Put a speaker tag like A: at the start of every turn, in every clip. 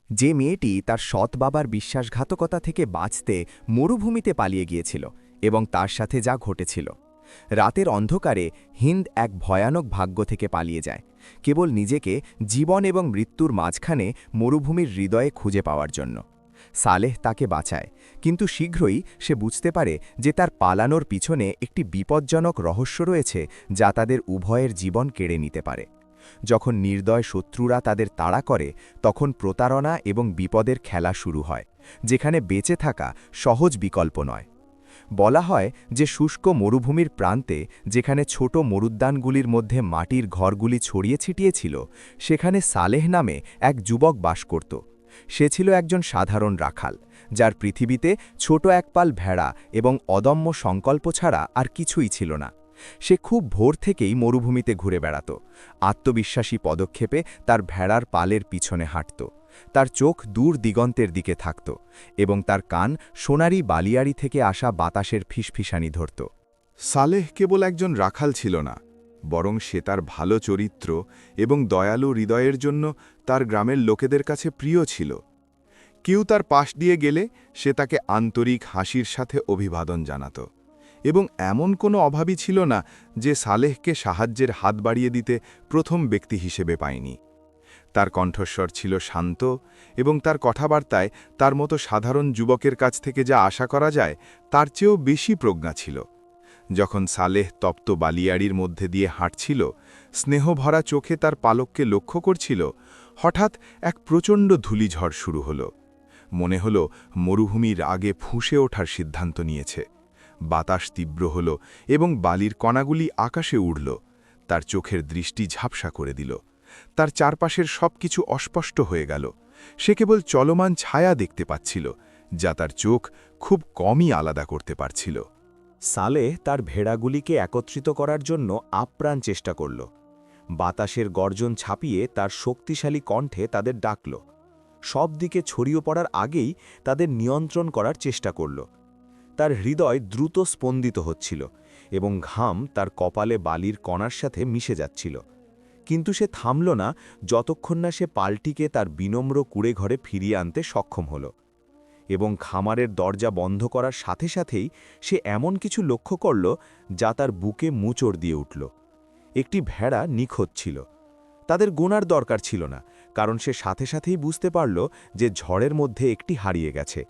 A: যে মেয়েটি তার সৎ বাবার বিশ্বাসঘাতকতা থেকে বাঁচতে মরুভূমিতে পালিয়ে গিয়েছিল এবং তার সাথে যা ঘটেছিল। রাতের অন্ধকারে হিন্দ এক ভয়ানক ভাগ্য থেকে পালিয়ে যায়, কেবল নিজেকে জীবন এবং মৃত্যুর মাঝখানে মরুভূমির হৃদয়ে খুঁজে পাওয়ার জন্য। সালেহ তাকে বাঁচায়, কিন্তু শীঘ্রই সে বুঝতে পারে যে তার পালানোর পিছনে একটি বিপজ্জনক রহস্য রয়েছে যা তাদের উভয়ের জীবন কেড়ে নিতে পারে। যখন নির্দয় শত্রুরা তাদের তাড়া করে, তখন প্রতারণা এবং বিপদের খেলা শুরু হয়, যেখানে বেঁচে থাকা সহজ বিকল্প নয়। বলা হয় যে শুষ্ক মরুভূমির প্রান্তে, যেখানে ছোট মরুদ্যানগুলির মধ্যে মাটির ঘরগুলি ছড়িয়ে ছিটিয়ে ছিল, সেখানে সালেহ নামে এক যুবক বাস করত। সে ছিল একজন সাধারণ রাখাল, যার পৃথিবীতে ছোট এক পাল ভেড়া এবং অদম্য সংকল্প ছাড়া আর কিছুই ছিল না। সে খুব ভোর থেকেই মরুভূমিতে ঘুরে বেড়াত, আত্মবিশ্বাসী পদক্ষেপে তার ভেড়ার পালের পিছনে হাঁটত। তার চোখ দূর দিগন্তের দিকে থাকত এবং তার কান সোনারি বালিয়াড়ি থেকে আসা বাতাসের ফিসফিসানি ধরত।
B: সালেহ কেবল একজন রাখাল ছিল না, বরং সে তার ভালো চরিত্র এবং দয়ালু হৃদয়ের জন্য তার গ্রামের লোকেদের কাছে প্রিয় ছিল। কেউ তার পাশ দিয়ে গেলে সে তাকে আন্তরিক হাসির সাথে অভিবাদন জানাত, এবং এমন কোনো অভাবী ছিল না যে সালেহকে সাহায্যের হাত বাড়িয়ে দিতে প্রথম ব্যক্তি হিসেবে পায়নি। তার কণ্ঠস্বর ছিল শান্ত, এবং তার কথাবার্তায় তার মতো সাধারণ যুবকের কাছ থেকে যা আশা করা যায় তার চেয়েও বেশি প্রজ্ঞা ছিল। যখন সালেহ তপ্ত বালিয়াড়ির মধ্যে দিয়ে হাঁটছিল, স্নেহভরা চোখে তার পালককে লক্ষ্য করছিল, হঠাৎ এক প্রচণ্ড ধূলিঝড় শুরু হল। মনে হল মরুভূমির আগে ফুঁসে ওঠার সিদ্ধান্ত নিয়েছে। বাতাস তীব্র হল এবং বালির কণাগুলি আকাশে উড়ল। তার চোখের দৃষ্টি ঝাপসা করে দিল। তার চারপাশের সবকিছু অস্পষ্ট হয়ে গেল। সে কেবল চলমান ছায়া দেখতে পাচ্ছিল, যা তার চোখ খুব কমই আলাদা করতে পারছিল।
A: সালেহ তার ভেড়াগুলিকে একত্রিত করার জন্য আপ্রাণ চেষ্টা করল। বাতাসের গর্জন ছাপিয়ে তার শক্তিশালী কণ্ঠে তাদের ডাকল। সব দিকে ছড়িয়ে পড়ার আগেই তাদের নিয়ন্ত্রণ করার চেষ্টা করল। তার হৃদয় দ্রুত স্পন্দিত হচ্ছিল এবং ঘাম তার কপালে বালির কণার সাথে মিশে যাচ্ছিল। কিন্তু সে থামল না যতক্ষণ না সে পালটিকে তার বিনম্র কুঁড়ে ঘরে ফিরিয়ে আনতে সক্ষম হল। এবং খামারের দরজা বন্ধ করার সাথে সাথেই সে এমন কিছু লক্ষ্য করল যা তার বুকে মোচড় দিয়ে উঠল। একটি ভেড়া নিখোঁজ ছিল। তাদের গোনার দরকার ছিল না, কারণ সে সাথে সাথেই বুঝতে পারল যে ঝড়ের মধ্যে একটি হারিয়ে গেছে।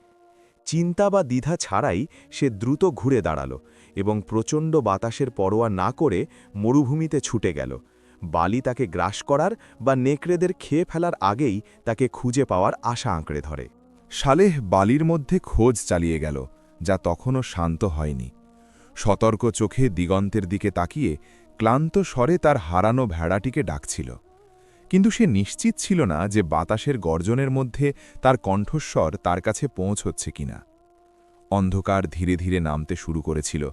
A: চিন্তা বা দ্বিধা ছাড়াই সে দ্রুত ঘুরে দাঁড়াল এবং প্রচণ্ড বাতাসের পরোয়া না করে মরুভূমিতে ছুটে গেল, বালি তাকে গ্রাস করার বা নেকড়েদের খেয়ে ফেলার আগেই তাকে খুঁজে পাওয়ার আশা আঁকড়ে ধরে।
B: সালেহ বালির মধ্যে খোঁজ চালিয়ে গেল, যা তখনও শান্ত হয়নি। সতর্ক চোখে দিগন্তের দিকে তাকিয়ে ক্লান্ত স্বরে তার হারানো ভেড়াটিকে ডাকছিল, কিন্তু সে নিশ্চিত ছিল না যে বাতাসের গর্জনের মধ্যে তার কণ্ঠস্বর তার কাছে পৌঁছচ্ছে কিনা। অন্ধকার ধীরে ধীরে নামতে শুরু করেছিল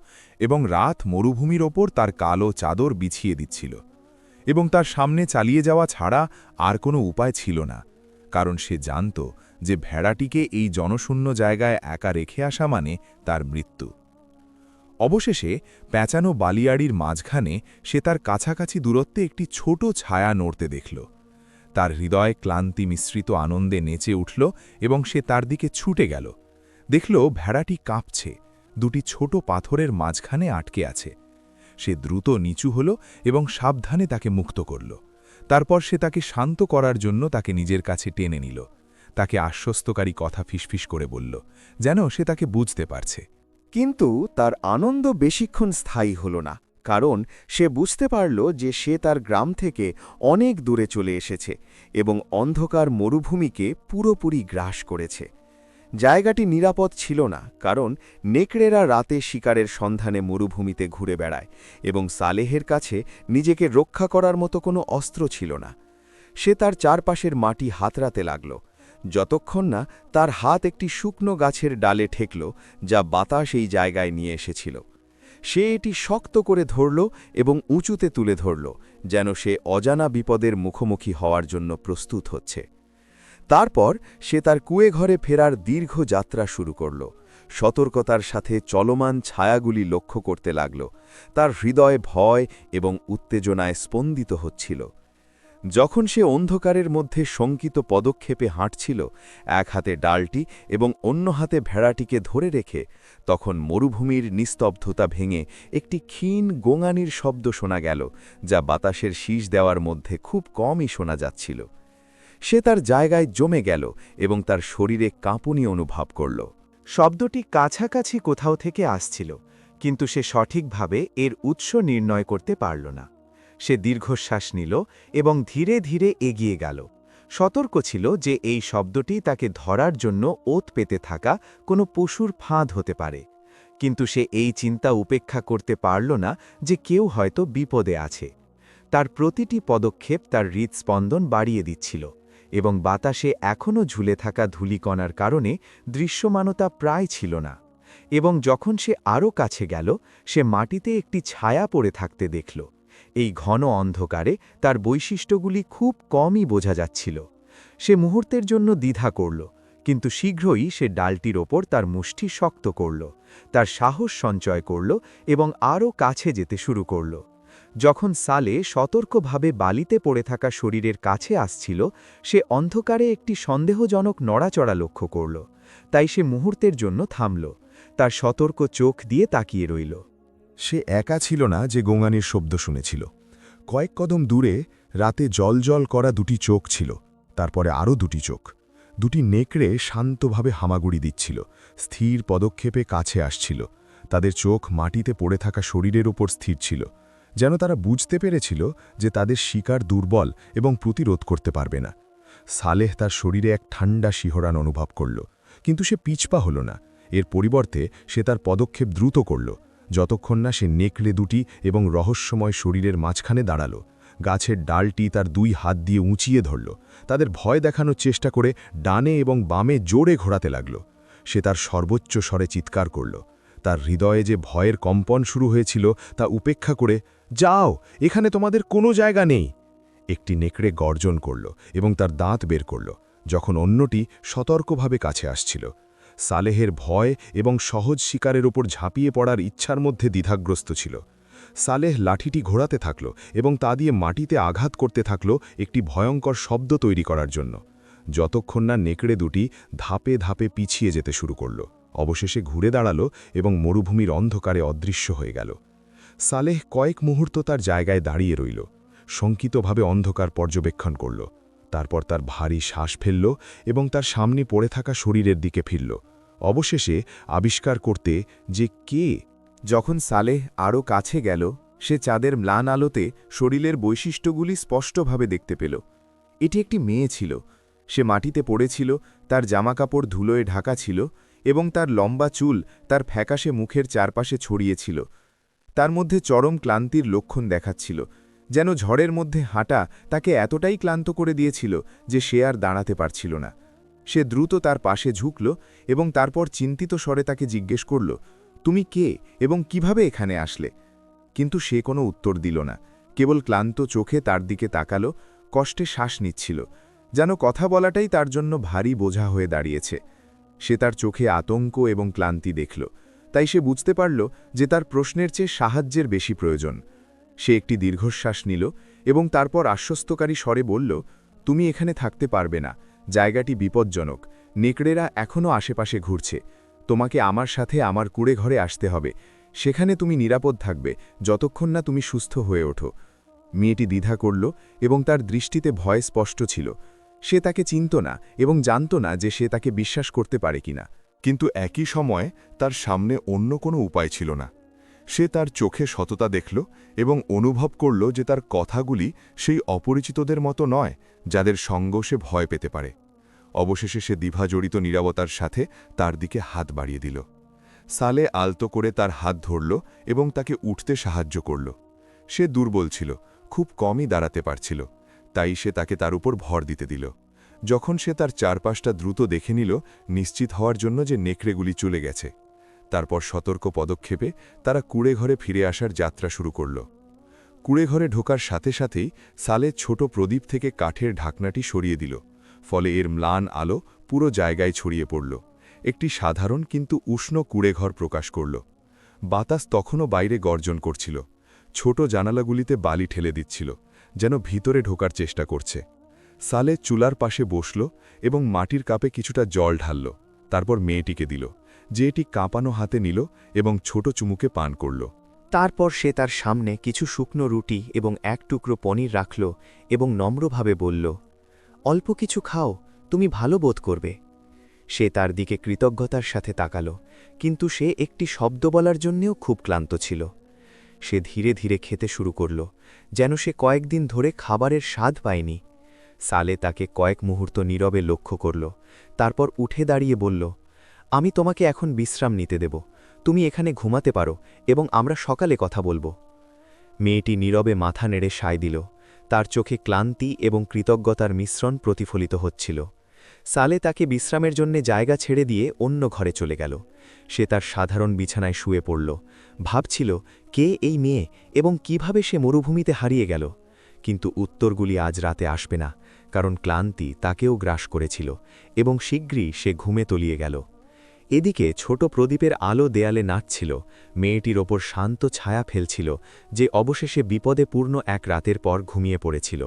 B: এবং রাত মরুভূমির ওপর তার কালো চাদর বিছিয়ে দিচ্ছিল, এবং তার সামনে চালিয়ে যাওয়া ছাড়া আর কোনো উপায় ছিল না, কারণ সে জানত যে ভেড়াটিকে এই জনশূন্য জায়গায় একা রেখে আসা মানে তার মৃত্যু। অবশেষে প্যাঁচানো বালিয়াড়ির মাঝখানে সে তার কাছাকাছি দূরত্বে একটি ছোট ছায়া নড়তে দেখল। তার হৃদয় ক্লান্তি মিশ্রিত আনন্দে নেচে উঠল এবং সে তার দিকে ছুটে গেল। দেখল ভেড়াটি কাঁপছে, দুটি ছোট পাথরের মাঝখানে আটকে আছে। সে দ্রুত নিচু হল এবং সাবধানে তাকে মুক্ত করল। তারপর সে তাকে শান্ত করার জন্য তাকে নিজের কাছে টেনে নিল। তাকে আশ্বস্তকারী কথা ফিসফিস করে বলল, যেন সে তাকে বুঝতে পারছে।
A: কিন্তু তার আনন্দ বেশিক্ষণ স্থায়ী হল না, কারণ সে বুঝতে পারল যে সে তার গ্রাম থেকে অনেক দূরে চলে এসেছে এবং অন্ধকার মরুভূমিকে পুরোপুরি গ্রাস করেছে। জায়গাটি নিরাপদ ছিল না, কারণ নেকড়েরা রাতে শিকারের সন্ধানে মরুভূমিতে ঘুরে বেড়ায় এবং সালেহের কাছে নিজেকে রক্ষা করার মতো কোনো অস্ত্র ছিল না। সে তার চারপাশের মাটি হাতড়াতে লাগল, যতক্ষণ না তার হাত একটি শুকনো গাছের ডালে ঠেকল, যা বাতাস এই জায়গায় নিয়ে এসেছিল। সে এটি শক্ত করে ধরল এবং উঁচুতে তুলে ধরল, যেন সে অজানা বিপদের মুখোমুখি হওয়ার জন্য প্রস্তুত হচ্ছে। তারপর সে তার কুঁয়ে ঘরে ফেরার দীর্ঘ যাত্রা শুরু করল, সতর্কতার সাথে চলমান ছায়াগুলি লক্ষ্য করতে লাগল। তার হৃদয় ভয় এবং উত্তেজনায় স্পন্দিত হচ্ছিল। যখন সে অন্ধকারের মধ্যে শঙ্কিত পদক্ষেপে হাঁটছিল, এক হাতে ডালটি এবং অন্য হাতে ভেড়াটিকে ধরে রেখে, তখন মরুভূমির নিস্তব্ধতা ভেঙে একটি ক্ষীণ গোঙানির শব্দ শোনা গেল, যা বাতাসের শীষ দেওয়ার মধ্যে খুব কমই শোনা যাচ্ছিল। সে তার জায়গায় জমে গেল এবং তার শরীরে কাঁপুনি অনুভব করল।
C: শব্দটি কাছাকাছি কোথাও থেকে আসছিল, কিন্তু সে সঠিকভাবে এর উৎস নির্ণয় করতে পারল না। সে দীর্ঘশ্বাস নিল এবং ধীরে ধীরে এগিয়ে গেল। সতর্ক ছিল যে এই শব্দটি তাকে ধরার জন্য ওত পেতে থাকা কোনো পশুর ফাঁদ হতে পারে, কিন্তু সে এই চিন্তা উপেক্ষা করতে পারল না যে কেউ হয়তো বিপদে আছে। তার প্রতিটি পদক্ষেপ তার হৃদস্পন্দন বাড়িয়ে দিচ্ছিল, এবং বাতাসে এখনও ঝুলে থাকা ধূলিকণার কারণে দৃশ্যমানতা প্রায় ছিল না। এবং যখন সে আরও কাছে গেল, সে মাটিতে একটি ছায়া পড়ে থাকতে দেখল। এই ঘন অন্ধকারে তার বৈশিষ্ট্যগুলি খুব কমই বোঝা যাচ্ছিল। সে মুহূর্তের জন্য দ্বিধা করল, কিন্তু শীঘ্রই সে ডালটির ওপর তার মুষ্টি শক্ত করল, তার সাহস সঞ্চয় করল এবং আরও কাছে যেতে শুরু করল। যখন সালে সতর্কভাবে বালিতে পড়ে থাকা শরীরের কাছে আসছিল, সে অন্ধকারে একটি সন্দেহজনক নড়াচড়া লক্ষ্য করল। তাই সে মুহূর্তের জন্য থামল, তার সতর্ক চোখ দিয়ে তাকিয়ে রইল।
B: সে একা ছিল না যে গোঙানির শব্দ শুনেছিল। কয়েক কদম দূরে রাতে জলজল করা দুটি চোখ ছিল, তারপরে আরও দুটি চোখ। দুটি নেকড়ে শান্তভাবে হামাগুড়ি দিচ্ছিল, স্থির পদক্ষেপে কাছে আসছিল। তাদের চোখ মাটিতে পড়ে থাকা শরীরের ওপর স্থির ছিল, যেন তারা বুঝতে পেরেছিল যে তাদের শিকার দুর্বল এবং প্রতিরোধ করতে পারবে না। সালেহ তার শরীরে এক ঠান্ডা শিহরণ অনুভব করল, কিন্তু সে পিছপা হল না। এর পরিবর্তে সে তার পদক্ষেপ দ্রুত করল, যতক্ষণ না সে নেকড়ে দুটি এবং রহস্যময় শরীরের মাঝখানে দাঁড়াল। গাছের ডালটি তার দুই হাত দিয়ে উঁচিয়ে ধরল, তাদের ভয় দেখানোর চেষ্টা করে ডানে এবং বামে জোরে ঘোরাতে লাগল। সে তার সর্বোচ্চ স্বরে চিৎকার করল। তার হৃদয়ে যে ভয়ের কম্পন শুরু হয়েছিল তা উপেক্ষা করে, যাও, এখানে তোমাদের কোনো জায়গা নেই। একটি নেকড়ে গর্জন করল এবং তার দাঁত বের করল, যখন অন্যটি সতর্কভাবে কাছে আসছিল। সালেহের ভয় এবং সহজ শিকারের ওপর ঝাঁপিয়ে পড়ার ইচ্ছার মধ্যে দ্বিধাগ্রস্ত ছিল। সালেহ লাঠিটি ঘোরাতে থাকল এবং তা দিয়ে মাটিতে আঘাত করতে থাকল একটি ভয়ঙ্কর শব্দ তৈরি করার জন্য, যতক্ষণ না নেকড়ে দুটি ধাপে ধাপে পিছিয়ে যেতে শুরু করল। অবশেষে ঘুরে দাঁড়াল এবং মরুভূমির অন্ধকারে অদৃশ্য হয়ে গেল। সালেহ কয়েক মুহূর্ত তার জায়গায় দাঁড়িয়ে রইল, শঙ্কিতভাবে অন্ধকার পর্যবেক্ষণ করল। তারপর তার ভারী শ্বাস ফেলল এবং তার সামনে পড়ে থাকা শরীরের দিকে ফিরল, অবশেষে আবিষ্কার করতে যে কে।
A: যখন সালেহ আরও কাছে গেল, সে চাঁদের ম্লান আলোতে শরীরের বৈশিষ্ট্যগুলি স্পষ্টভাবে দেখতে পেল। এটি একটি মেয়ে ছিল। সে মাটিতে পড়েছিল, তার জামাকাপড় ধুলোয় ঢাকা ছিল এবং তার লম্বা চুল তার ফ্যাকাশে মুখের চারপাশে ছড়িয়েছিল। তার মধ্যে চরম ক্লান্তির লক্ষণ দেখাচ্ছিল, যেন ঝড়ের মধ্যে হাঁটা তাকে এতটাই ক্লান্ত করে দিয়েছিল যে সে আর দাঁড়াতে পারছিল না। সে দ্রুত তার পাশে ঝুঁকল এবং তারপর চিন্তিত স্বরে তাকে জিজ্ঞেস করল, তুমি কে এবং কিভাবে এখানে আসলে? কিন্তু সে কোনো উত্তর দিল না, কেবল ক্লান্ত চোখে তার দিকে তাকালো, কষ্টে শ্বাস নিচ্ছিল, যেন কথা বলাটাই তার জন্য ভারী বোঝা হয়ে দাঁড়িয়েছে। সে তার চোখে আতঙ্ক এবং ক্লান্তি দেখল, তাই সে বুঝতে পারল যে তার প্রশ্নের চেয়ে সাহায্যের বেশি প্রয়োজন। সে একটি দীর্ঘশ্বাস নিল এবং তারপর আশ্বস্তকারী স্বরে বলল, তুমি এখানে থাকতে পারবে না, জায়গাটি বিপজ্জনক, নেকড়েরা এখনও আশেপাশে ঘুরছে। তোমাকে আমার সাথে আমার কুঁড়ে ঘরে আসতে হবে, সেখানে তুমি নিরাপদ থাকবে যতক্ষণ না তুমি সুস্থ হয়ে ওঠো। মেয়েটি দ্বিধা করল এবং তার দৃষ্টিতে ভয় স্পষ্ট ছিল। সে তাকে চিনত না এবং জানত না যে সে তাকে বিশ্বাস করতে পারে কিনা।
B: কিন্তু একই সময়ে তার সামনে অন্য কোনো উপায় ছিল না। সে তার চোখে সততা দেখল এবং অনুভব করল যে তার কথাগুলি সেই অপরিচিতদের মতো নয় যাদের সঙ্গ সে ভয় পেতে পারে। অবশেষে সে দ্বিধাজড়িত নীরবতার সাথে তার দিকে হাত বাড়িয়ে দিল। সালে আলতো করে তার হাত ধরল এবং তাকে উঠতে সাহায্য করল। সে দুর্বল ছিল, খুব কমই দাঁড়াতে পারছিল, তাই সে তাকে তার উপর ভর দিতে দিল। যখন সে তার চারপাশটা দ্রুত দেখে নিল, নিশ্চিত হওয়ার জন্য যে নেকড়েগুলি চলে গেছে, তারপর সতর্ক পদক্ষেপে তারা কুঁড়েঘরে ফিরে আসার যাত্রা শুরু করল। কুঁড়েঘরে ঢোকার সাথে সাথেই সালে ছোট প্রদীপ থেকে কাঠের ঢাকনাটি সরিয়ে দিল, ফলে এর ম্লান আলো পুরো জায়গায় ছড়িয়ে পড়ল। একটি সাধারণ কিন্তু উষ্ণ কুঁড়েঘর প্রকাশ করল। বাতাস তখনও বাইরে গর্জন করছিল, ছোট জানালাগুলিতে বালি ঠেলে দিচ্ছিল, যেন ভিতরে ঢোকার চেষ্টা করছে। সালে চুলার পাশে বসল এবং মাটির কাপে কিছুটা জল ঢালল, তারপর মেয়েটিকে দিল, যে এটি কাঁপানো হাতে নিল এবং ছোট চুমুকে পান করল।
A: তারপর সে তার সামনে কিছু শুকনো রুটি এবং এক টুকরো পনির রাখল এবং নম্রভাবে বলল, অল্প কিছু খাও, তুমি ভালো বোধ করবে। সে তার দিকে কৃতজ্ঞতার সাথে তাকাল, কিন্তু সে একটি শব্দ বলার জন্যেও খুব ক্লান্ত ছিল। সে ধীরে ধীরে খেতে শুরু করল, যেন সে কয়েকদিন ধরে খাবারের স্বাদ পায়নি। সালে তাকে কয়েক মুহূর্ত নীরবে লক্ষ্য করল, তারপর উঠে দাঁড়িয়ে বলল, আমি তোমাকে এখন বিশ্রাম নিতে দেব, তুমি এখানে ঘুমাতে পারো এবং আমরা সকালে কথা বলবো। মেয়েটি নীরবে মাথা নেড়ে সায় দিল, তার চোখে ক্লান্তি এবং কৃতজ্ঞতার মিশ্রণ প্রতিফলিত হচ্ছিল। সালে তাকে বিশ্রামের জন্যে জায়গা ছেড়ে দিয়ে অন্য ঘরে চলে গেল। সে তার সাধারণ বিছানায় শুয়ে পড়ল, ভাবছিল কে এই মেয়ে এবং কিভাবে সে মরুভূমিতে হারিয়ে গেল। কিন্তু উত্তরগুলি আজ রাতে আসবে না, কারণ ক্লান্তি তাকেও গ্রাস করেছিল এবং শীঘ্রই সে ঘুমে তলিয়ে গেল। এদিকে ছোট প্রদীপের আলো দেয়ালে নাচছিল, মেয়েটির ওপর শান্ত ছায়া ফেলছিল, যে অবশেষে বিপদে পূর্ণ এক রাতের পর ঘুমিয়ে পড়েছিল।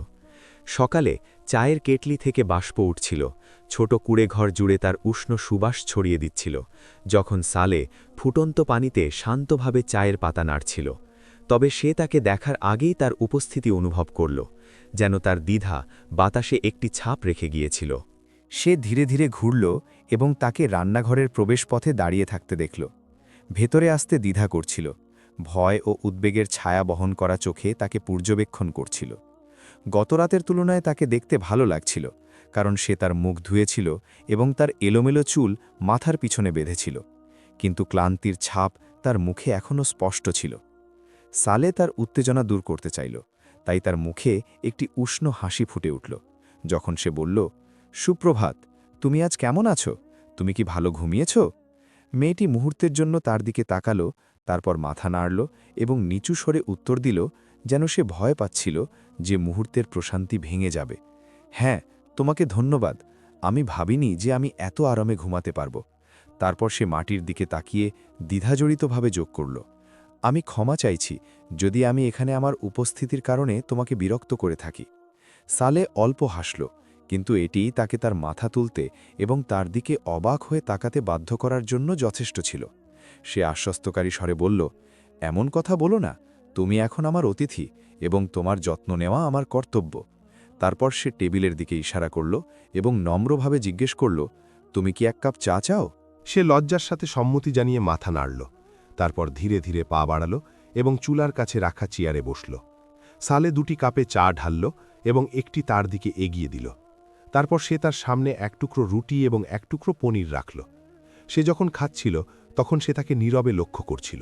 A: সকালে চায়ের কেটলি থেকে বাষ্প উঠছিল, ছোট কুঁড়েঘর জুড়ে তার উষ্ণ সুবাস ছড়িয়ে দিচ্ছিল, যখন সালে ফুটন্ত পানিতে শান্তভাবে চায়ের পাতা নাড়ছিল। তবে সে তাকে দেখার আগেই তার উপস্থিতি অনুভব করল, যেন তার দ্বিধা বাতাসে একটি ছাপ রেখে গিয়েছিল।
C: সে ধীরে ধীরে ঘুরল এবং তাকে রান্নাঘরের প্রবেশপথে দাঁড়িয়ে থাকতে দেখল। ভেতরে আসতে দ্বিধা করছিল, ভয় ও উদ্বেগের ছায়া বহন করা চোখে তাকে পর্যবেক্ষণ করছিল। গতরাতের তুলনায় তাকে দেখতে ভালো লাগছিল, কারণ সে তার মুখ ধুয়েছিল এবং তার এলোমেলো চুল মাথার পিছনে বেঁধেছিল, কিন্তু ক্লান্তির ছাপ তার মুখে এখনও স্পষ্ট ছিল। সালে তার উত্তেজনা দূর করতে চাইল, তাই তার মুখে একটি উষ্ণ হাসি ফুটে উঠল। যখন সে বলল, সুপ্রভাত, তুমি আজ কেমন আছো? তুমি কি ভালো ঘুমিয়েছ? মেয়েটি মুহূর্তের জন্য তার দিকে তাকালো, তারপর মাথা নাড়ল এবং নিচু স্বরে উত্তর দিল, যেন সে ভয় পাচ্ছিল যে মুহূর্তের প্রশান্তি ভেঙে যাবে। হ্যাঁ, তোমাকে ধন্যবাদ, আমি ভাবিনি যে আমি এত আরামে ঘুমাতে পারব। তারপর সে মাটির দিকে তাকিয়ে দ্বিধাজড়িতভাবে যোগ করল, আমি ক্ষমা চাইছি যদি আমি এখানে আমার উপস্থিতির কারণে তোমাকে বিরক্ত করে থাকি। সালে অল্প হাসল, কিন্তু এটি তাকে তার মাথা তুলতে এবং তার দিকে অবাক হয়ে তাকাতে বাধ্য করার জন্য যথেষ্ট ছিল। সে আশ্বস্তকারী স্বরে বলল, এমন কথা বলো না, তুমি এখন আমার অতিথি এবং তোমার যত্ন নেওয়া আমার কর্তব্য। তারপর সে টেবিলের দিকে ইশারা করল এবং নম্রভাবে জিজ্ঞেস করল, তুমি কি এক কাপ চা চাও?
D: সে লজ্জার সাথে সম্মতি জানিয়ে মাথা নাড়ল, তারপর ধীরে ধীরে পা বাড়াল এবং চুলার কাছে রাখা চেয়ারে বসল। সালে 2টি কাপে চা ঢালল এবং একটি তার দিকে এগিয়ে দিল। তারপর সে তার সামনে এক টুকরো রুটি এবং এক টুকরো পনির রাখল। সে যখন খাচ্ছিল তখন সে তাকে নীরবে লক্ষ্য করছিল।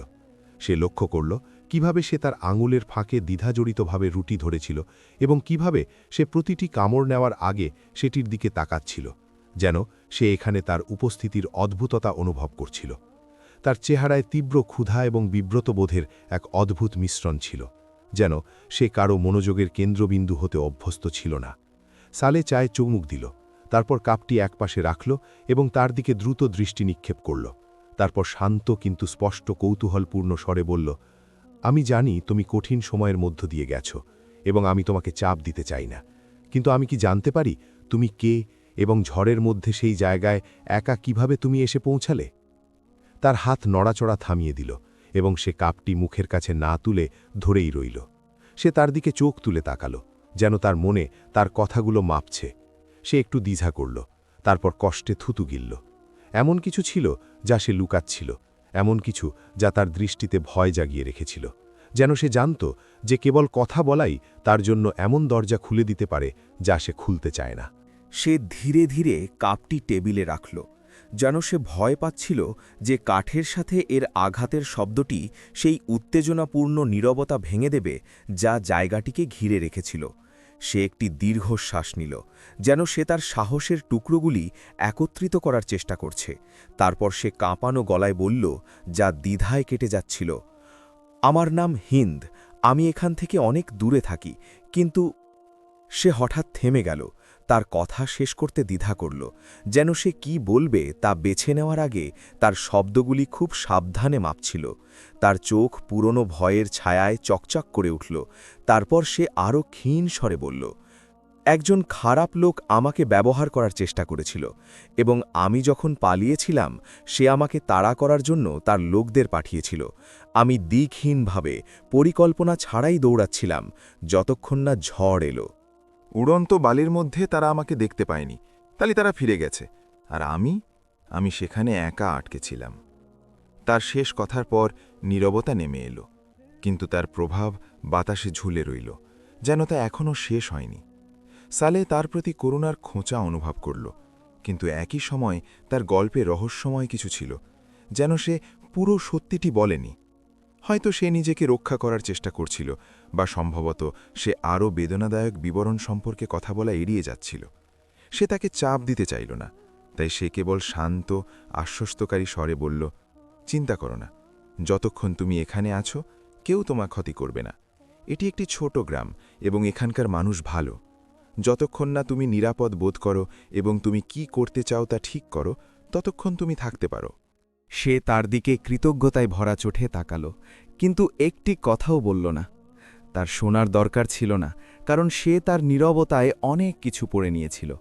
D: সে লক্ষ্য করল কিভাবে সে তার আঙুলের ফাঁকে দ্বিধাজড়িতভাবে রুটি ধরেছিল এবং কিভাবে সে প্রতিটি কামড় নেওয়ার আগে সেটির দিকে তাকাচ্ছিল, যেন সে এখানে তার উপস্থিতির অদ্ভুততা অনুভব করছিল। তার চেহারায় তীব্র ক্ষুধা এবং বিব্রতবোধের এক অদ্ভুত মিশ্রণ ছিল, যেন সে কারো মনোযোগের কেন্দ্রবিন্দু হতে অভ্যস্ত ছিল না। সালে চায়ে চুমুক দিল, তারপর কাপটি একপাশে রাখল এবং তার দিকে দ্রুত দৃষ্টি নিক্ষেপ করল। তারপর শান্ত কিন্তু স্পষ্ট কৌতূহলপূর্ণ স্বরে বলল, আমি জানি তুমি কঠিন সময়ের মধ্য দিয়ে গেছ এবং আমি তোমাকে চাপ দিতে চাই না, কিন্তু আমি কি জানতে পারি তুমি কে এবং ঝড়ের মধ্যে সেই জায়গায় একা কিভাবে তুমি এসে পৌঁছালে? তার হাত নড়াচড়া থামিয়ে দিল এবং সে কাপটি মুখের কাছে না তুলে ধরেই রইল। সে তার দিকে চোখ তুলে তাকালো, যেন তার মনে তার কথাগুলো মাপছে। সে একটু দ্বিধা করল, তারপর কষ্টে থুতু গিলল। এমন কিছু ছিল যা সে লুকাচ্ছিল, এমন কিছু যা তার দৃষ্টিতে ভয় জাগিয়ে রেখেছিল, যেন সে জানত যে কেবল কথা বলাই তার জন্য এমন দরজা খুলে দিতে পারে যা সে খুলতে চায় না।
E: সে ধীরে ধীরে কাপটি টেবিলে রাখল, যেন সে ভয় পাচ্ছিল যে কাঠের সাথে এর আঘাতের শব্দটি সেই উত্তেজনাপূর্ণ নীরবতা ভেঙে দেবে যা জায়গাটিকে ঘিরে রেখেছিল। সে একটি দীর্ঘশ্বাস নিল, যেন সে তার সাহসের টুকরোগুলি একত্রিত করার চেষ্টা করছে। তারপর সে কাঁপানো গলায় বলল, যা দ্বিধায় কেটে যাচ্ছিল, আমার নাম হিন্দ, আমি এখান থেকে অনেক দূরে থাকি, কিন্তু সে হঠাৎ থেমে গেল। তার কথা শেষ করতে দ্বিধা করল, যেন সে কি বলবে তা বেছে নেওয়ার আগে তার শব্দগুলি খুব সাবধানে মাপছিল। তার চোখ পুরনো ভয়ের ছায়ায় চকচক করে উঠল। তারপর সে আরও ক্ষীণ স্বরে বলল, একজন খারাপ লোক আমাকে ব্যবহার করার চেষ্টা করেছিল, এবং আমি যখন পালিয়েছিলাম সে আমাকে তাড়া করার জন্য তার লোকদের পাঠিয়েছিল। আমি দিকহীনভাবে পরিকল্পনা ছাড়াই দৌড়াচ্ছিলাম, যতক্ষণ না ঝড় এলো।
B: উড়ন্ত বালির মধ্যে তারা আমাকে দেখতে পায়নি, তাহলে তারা ফিরে গেছে। আর আমি সেখানে একা আটকে ছিলাম। তার শেষ কথার পর নীরবতা নেমে এলো, কিন্তু তার প্রভাব বাতাসে ঝুলে রইল, যেন তা এখনও শেষ হয়নি। সালে তার প্রতি করুণার খোঁচা অনুভব করল, কিন্তু একই সময় তার গল্পে রহস্যময় কিছু ছিল, যেন সে পুরো সত্যিটি বলেনি। হয়তো সে নিজেকে রক্ষা করার চেষ্টা করছিল, বা সম্ভবত সে আরও বেদনাদায়ক বিবরণ সম্পর্কে কথা বলা এড়িয়ে যাচ্ছিল। সে তাকে চাপ দিতে চাইল না, তাই সে কেবল শান্ত, আশ্বস্তকারী স্বরে বলল, চিন্তা করো না, যতক্ষণ তুমি এখানে আছো কেউ তোমার ক্ষতি করবে না। এটি একটি ছোট গ্রাম এবং এখানকার মানুষ ভালো। যতক্ষণ না তুমি নিরাপদ বোধ করো এবং তুমি কি করতে চাও তা ঠিক করো, ততক্ষণ তুমি থাকতে পারো।
A: সে তার দিকে কৃতজ্ঞতায় ভরা চোখে তাকাল, কিন্তু একটি কথাও বলল না। তার শোনার দরকার ছিল না, কারণ সে তার নীরবতায় অনেক কিছু পড়ে নিয়েছিল।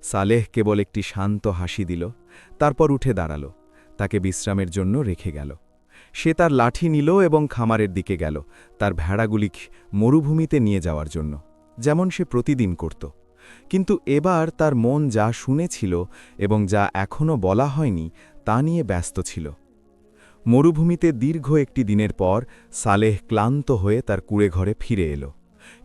A: সালেহ কেবল একটি শান্ত হাসি দিল, তারপর উঠে দাঁড়াল, তাকে বিশ্রামের জন্য রেখে গেল। সে তার লাঠি নিল এবং খামারের দিকে গেল, তার ভেড়াগুলি মরুভূমিতে নিয়ে যাওয়ার জন্য, যেমন সে প্রতিদিন করত। কিন্তু এবার তার মন যা শুনেছিল এবং যা এখনও বলা হয়নি তা নিয়ে ব্যস্ত ছিল। মরুভূমিতে দীর্ঘ একটি দিনের পর সালেহ ক্লান্ত হয়ে তার কুঁড়েঘরে ফিরে এলো,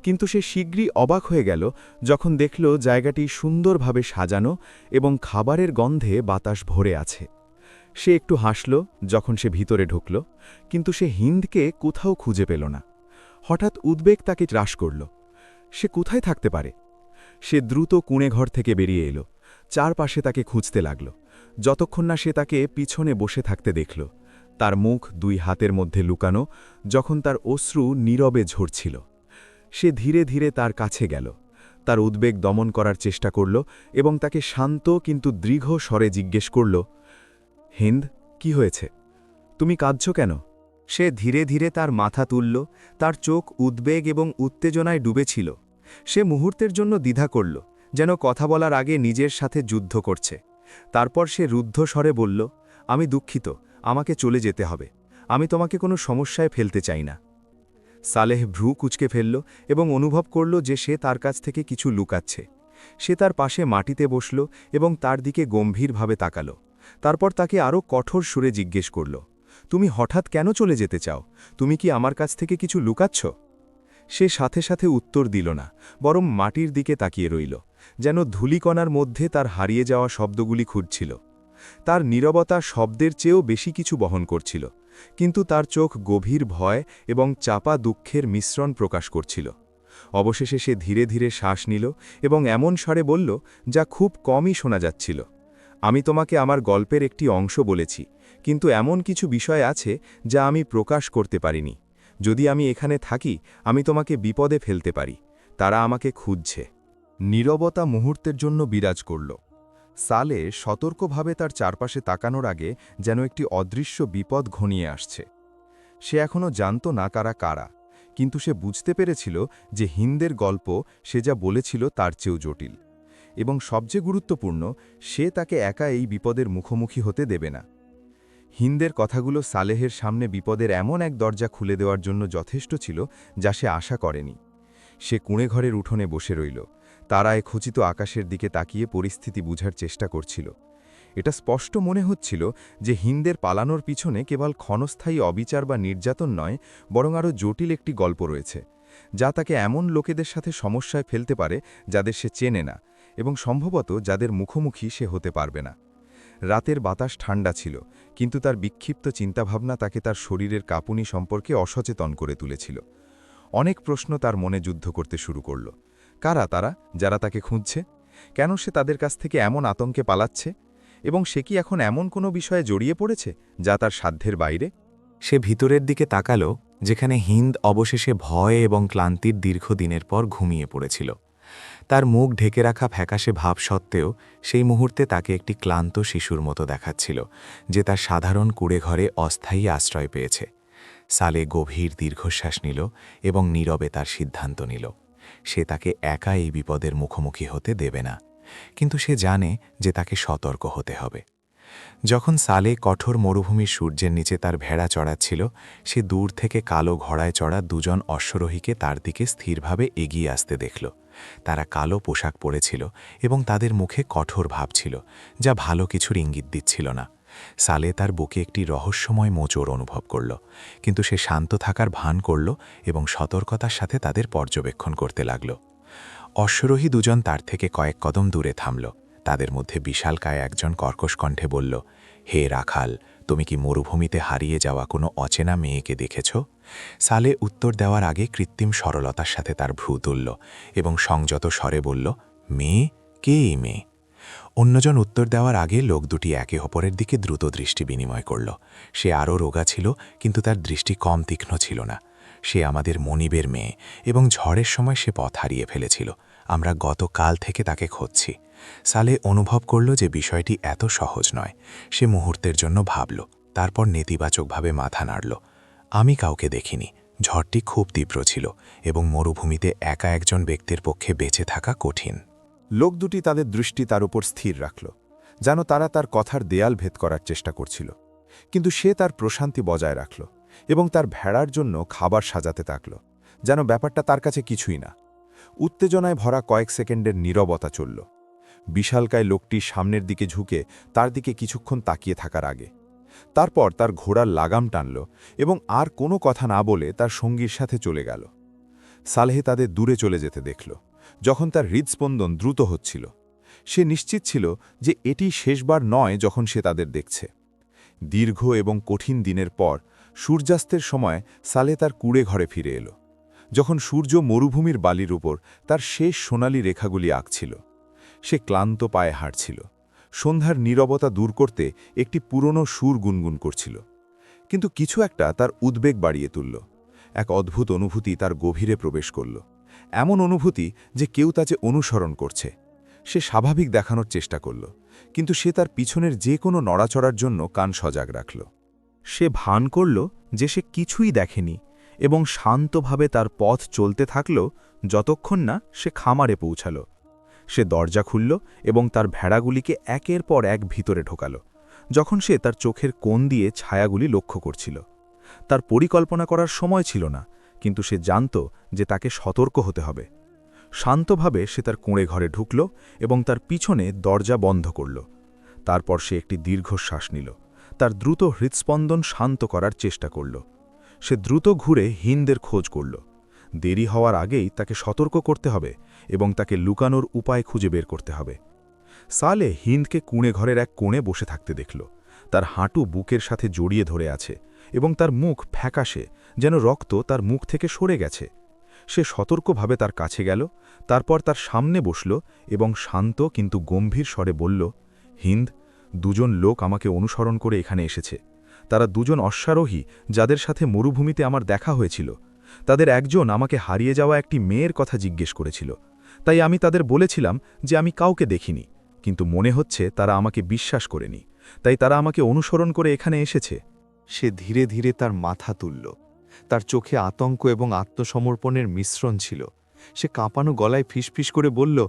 A: কিন্তু সে শীঘ্রই অবাক হয়ে গেল যখন দেখল জায়গাটি সুন্দরভাবে সাজানো এবং খাবারের গন্ধে বাতাস ভরে আছে। সে একটু হাসল যখন সে ভিতরে ঢুকল, কিন্তু সে হিন্দকে কোথাও খুঁজে পেল না। হঠাৎ উদ্বেগ তাকে গ্রাস করল। সে কোথায় থাকতে পারে? সে দ্রুত কুঁড়েঘর থেকে বেরিয়ে এলো, চারপাশে তাকে খুঁজতে লাগল, যতক্ষণ না সে তাকে পিছনে বসে থাকতে দেখল, তার মুখ দুই হাতের মধ্যে লুকানো, যখন তার অশ্রু নীরবে ঝরছিল। সে ধীরে ধীরে তার কাছে গেল, তার উদ্বেগ দমন করার চেষ্টা করল এবং তাকে শান্ত কিন্তু দৃঢ় স্বরে জিজ্ঞেস করল, হিন্দ, কি হয়েছে? তুমি কাঁদছ কেন? সে ধীরে ধীরে তার মাথা তুলল, তার চোখ উদ্বেগ এবং উত্তেজনায় ডুবেছিল। সে মুহূর্তের জন্য দ্বিধা করল, যেন কথা বলার আগে নিজের সাথে যুদ্ধ করছে। তারপর সে রুদ্ধ স্বরে বলল, আমি দুঃখিত, আমাকে চলে যেতে হবে। আমি তোমাকে কোনো সমস্যায় ফেলতে চাই না। সালেহ ভ্রু কুঁচকে ফেলল এবং অনুভব করল যে সে তার কাছ থেকে কিছু লুকাচ্ছে। সে তার পাশে মাটিতে বসল এবং তার দিকে গম্ভীরভাবে তাকাল। তারপর তাকে আরও কঠোর সুরে জিজ্ঞেস করল, তুমি হঠাৎ কেন চলে যেতে চাও? তুমি কি আমার কাছ থেকে কিছু লুকাচ্ছ? সে সাথে সাথে উত্তর দিল না, বরং মাটির দিকে তাকিয়ে রইল, যেন ধূলিকণার মধ্যে তার হারিয়ে যাওয়া শব্দগুলি খুঁজছিল। তার নীরবতা শব্দের চেয়েও বেশি কিছু বহন করছিল, কিন্তু তার চোখ গভীর ভয় এবং চাপা দুঃখের মিশ্রণ প্রকাশ করছিল। অবশেষে সে ধীরে ধীরে শ্বাস নিল এবং এমন স্বরে বলল, যা খুব কমই শোনা যাচ্ছিল, আমি তোমাকে আমার গল্পের একটি অংশ বলেছি, কিন্তু এমন কিছু বিষয় আছে যা আমি প্রকাশ করতে পারিনি। যদি আমি এখানে থাকি, আমি তোমাকে বিপদে ফেলতে পারি। তারা আমাকে খুঁজছে। নীরবতা মুহূর্তের জন্য বিরাজ করল। সালে সতর্কভাবে তার চারপাশে তাকানোর আগে যেন একটি অদৃশ্য বিপদ ঘনিয়ে আসছে। সে এখনও জানত না কারা, কিন্তু সে বুঝতে পেরেছিল যে হিন্দের গল্প সে যা বলেছিল তার চেয়েও জটিল। এবং সবচেয়ে গুরুত্বপূর্ণ, সে তাকে একা এই বিপদের মুখোমুখি হতে দেবে না। হিন্দের কথাগুলো সালেহের সামনে বিপদের এমন এক দরজা খুলে দেওয়ার জন্য যথেষ্ট ছিল যা সে আশা করেনি। সে কুঁড়েঘরের উঠোনে বসে রইল, তারায় খচিত আকাশের দিকে তাকিয়ে পরিস্থিতি বুঝার চেষ্টা করছিল। এটা স্পষ্ট মনে হচ্ছিল যে হিন্দের পালানোর পিছনে কেবল ক্ষণস্থায়ী অবিচার বা নির্যাতন নয়, বরং আরও জটিল একটি গল্প রয়েছে, যা তাকে এমন লোকেদের সাথে সমস্যায় ফেলতে পারে যাদের সে চেনে না এবং সম্ভবত যাদের মুখোমুখি সে হতে পারবে না। রাতের বাতাস ঠান্ডা ছিল, কিন্তু তার বিক্ষিপ্ত চিন্তাভাবনা তাকে তার শরীরের কাঁপুনি সম্পর্কে অসচেতন করে তুলেছিল। অনেক প্রশ্ন তার মনে যুদ্ধ করতে শুরু করল। কারা তারা যারা তাকে খুঁজছে? কেন সে তাদের কাছ থেকে এমন আতঙ্কে পালাচ্ছে? এবং সে কি এখন এমন কোনো বিষয়ে জড়িয়ে পড়েছে যা তার সাধ্যের বাইরে?
C: সে ভিতরের দিকে তাকাল, যেখানে হিন্দ অবশেষে ভয় এবং ক্লান্তির দীর্ঘদিনের পর ঘুমিয়ে পড়েছিল। তার মুখ ঢেকে রাখা ফ্যাকাশে ভাব সত্ত্বেও সেই মুহূর্তে তাকে একটি ক্লান্ত শিশুর মতো দেখাচ্ছিল, যে তার সাধারণ কুঁড়েঘরে অস্থায়ী আশ্রয় পেয়েছে। সালে গভীর দীর্ঘশ্বাস নিল এবং নীরবে তার সিদ্ধান্ত নিল। সে তাকে একা এই বিপদের মুখোমুখি হতে দেবে না, কিন্তু সে জানে যে তাকে সতর্ক হতে হবে। যখন সালে কঠোর মরুভূমির সূর্যের নিচে তার ভেড়া চড়াচ্ছিল, সে দূর থেকে কালো ঘোড়ায় চড়া দুজন অশ্বরোহীকে তার দিকে স্থিরভাবে এগিয়ে আসতে দেখল। তারা কালো পোশাক পরেছিল এবং তাদের মুখে কঠোর ভাব ছিল, যা ভালো কিছুর ইঙ্গিত দিচ্ছিল না। সালে তার বুকে একটি রহস্যময় মোচড় অনুভব করল, কিন্তু সে শান্ত থাকার ভান করল এবং সতর্কতার সাথে তাদের পর্যবেক্ষণ করতে লাগল। অশ্বরোহী দুজন তার থেকে কয়েক কদম দূরে থামল। তাদের মধ্যে বিশালকায় একজন কর্কশ কণ্ঠে বলল, হে রাখাল, তুমি কি মরুভূমিতে হারিয়ে যাওয়া কোনো অচেনা মেয়েকে দেখেছ? সালে উত্তর দেওয়ার আগে কৃত্রিম সরলতার সাথে তার ভ্রু তুলল এবং সংযত স্বরে বলল, মেয়ে? কে এই মেয়ে? অন্যজন উত্তর দেওয়ার আগে লোক দুটি একে অপরের দিকে দ্রুত দৃষ্টি বিনিময় করল। সে আরও রোগা ছিল, কিন্তু তার দৃষ্টি কম তীক্ষ্ণ ছিল না। সে আমাদের মনিবের মেয়ে এবং ঝড়ের সময় সে পথ হারিয়ে ফেলেছিল। আমরা গতকাল থেকে তাকে খুঁজছি। সালে অনুভব করল যে বিষয়টি এত সহজ নয়। সে মুহূর্তের জন্য ভাবল, তারপর নেতিবাচকভাবে মাথা নাড়ল। আমি কাউকে দেখিনি। ঝড়টি খুব তীব্র ছিল এবং মরুভূমিতে একা একজন ব্যক্তির পক্ষে বেঁচে থাকা কঠিন।
B: লোক দুটি তাদের দৃষ্টি তার উপর স্থির রাখল, যেন তারা তার কথার দেয়াল ভেদ করার চেষ্টা করছিল। কিন্তু সে তার প্রশান্তি বজায় রাখল এবং তার ভেড়ার জন্য খাবার সাজাতে থাকল, যেন ব্যাপারটা তার কাছে কিছুই না। উত্তেজনায় ভরা কয়েক সেকেন্ডের নীরবতা চলল। বিশালকায় লোকটি সামনের দিকে ঝুঁকে তার দিকে কিছুক্ষণ তাকিয়ে থাকার আগে তারপর তার ঘোড়ার লাগাম টানল এবং আর কোনো কথা না বলে তার সঙ্গীর সাথে চলে গেল। সালেহে তাদের দূরে চলে যেতে দেখল, যখন তার হৃদস্পন্দন দ্রুত হচ্ছিল। সে নিশ্চিত ছিল যে এটি শেষবার নয় যখন সে তাদের দেখছে। দীর্ঘ এবং কঠিন দিনের পর সূর্যাস্তের সময় সালে তার কুঁড়ে ঘরে ফিরে এলো, যখন সূর্য মরুভূমির বালির উপর তার শেষ সোনালি রেখাগুলি আঁকছিল। সে ক্লান্ত পায়ে হাঁটছিল, সন্ধ্যার নীরবতা দূর করতে একটি পুরনো সুর গুনগুন করছিল। কিন্তু কিছু একটা তার উদ্বেগ বাড়িয়ে তুলল। এক অদ্ভুত অনুভূতি তার গভীরে প্রবেশ করল, এমন অনুভূতি যে কেউ তাকে অনুসরণ করছে। সে স্বাভাবিক দেখানোর চেষ্টা করল, কিন্তু সে তার পিছনের যে কোনো নড়াচড়ার জন্য কান সজাগ রাখল।
E: সে ভান করল যে সে কিছুই দেখেনি এবং শান্তভাবে তার পথ চলতে থাকল যতক্ষণ না সে খামারে পৌঁছাল। সে দরজা খুলল এবং তার ভেড়াগুলিকে একের পর এক ভিতরে ঢোকাল। যখন সে তার চোখের কোণ দিয়ে ছায়াগুলি লক্ষ্য করছিল, তার পরিকল্পনা করার সময় ছিল না, কিন্তু সে জানত যে তাকে সতর্ক হতে হবে। শান্তভাবে সে তার কোণে ঘরে ঢুকল এবং তার পিছনে দরজা বন্ধ করল। তারপর সে একটি দীর্ঘশ্বাস নিল, তার দ্রুত হৃৎস্পন্দন শান্ত করার চেষ্টা করল। সে দ্রুত ঘুরে হিন্দের খোঁজ করল। দেরি হওয়ার আগেই তাকে সতর্ক করতে হবে এবং তাকে লুকানোর উপায় খুঁজে বের করতে হবে। সালে হিন্দকে কুঁড়ে ঘরের এক কোণে বসে থাকতে দেখল। তার হাঁটু বুকের সাথে জড়িয়ে ধরে আছে এবং তার মুখ ফ্যাকাশে, যেন রক্ত তার মুখ থেকে সরে গেছে। সে সতর্কভাবে তার কাছে গেল, তারপর তার সামনে বসল এবং শান্ত কিন্তু গম্ভীর স্বরে বলল, হিন্দ, দুজন লোক আমাকে অনুসরণ করে এখানে এসেছে। তারা দুজন অশ্বারোহী, যাদের সাথে মরুভূমিতে আমার দেখা হয়েছিল। তাদের একজন আমাকে হারিয়ে যাওয়া একটি মেয়ের কথা জিজ্ঞেস করেছিল, তাই আমি তাদের বলেছিলাম যে আমি কাউকে দেখিনি, কিন্তু মনে হচ্ছে তারা আমাকে বিশ্বাস করেনি, তাই তারা আমাকে অনুসরণ করে এখানে এসেছে।
C: সে ধীরে ধীরে তার মাথা তুলল। তার চোখে আতঙ্ক এবং আত্মসমর্পণের মিশ্রণ ছিল। সে কাঁপানো গলায় ফিসফিস করে বলল,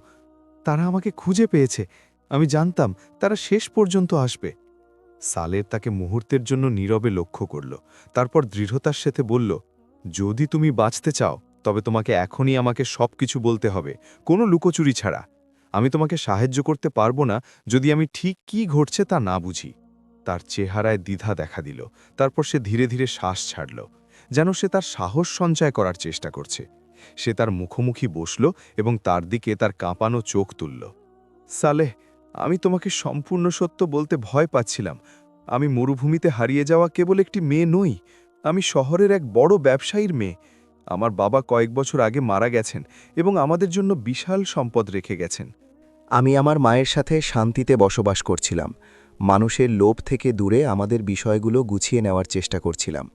C: তারা আমাকে খুঁজে পেয়েছে। আমি জানতাম তারা শেষ পর্যন্ত আসবে। সালের তাকে মুহূর্তের জন্য নীরবে লক্ষ্য করল, তারপর দৃঢ়তার সাথে বলল, যদি তুমি বাঁচতে চাও তবে তোমাকে এখনই আমাকে সবকিছু বলতে হবে, কোনো লুকোচুরি ছাড়া। আমি তোমাকে সাহায্য করতে পারবো না যদি আমি ঠিক কি ঘটছে তা না বুঝি। তার চেহারায় দ্বিধা দেখা দিল, তারপর সে ধীরে ধীরে শ্বাস ছাড়ল, যেন সে তার সাহস সঞ্চয় করার চেষ্টা করছে। সে তার মুখোমুখি বসল এবং তার দিকে তার কাঁপানো চোখ তুলল। সালেহ, আমি তোমাকে সম্পূর্ণ সত্য বলতে ভয় পাচ্ছিলাম। আমি মরুভূমিতে হারিয়ে যাওয়া কেবল একটি মেয়ে নই, আমি শহরের এক বড় ব্যবসায়ীর মেয়ে। আমার বাবা কয়েক বছর আগে মারা গেছেন এবং আমাদের জন্য বিশাল সম্পদ রেখে গেছেন।
A: আমি আমার মায়ের সাথে শান্তিতে বসবাস করছিলাম। মানুষের লোভ থেকে দূরে আমাদের বিষয়গুলো গুছিয়ে নেওয়ার চেষ্টা করছিলাম,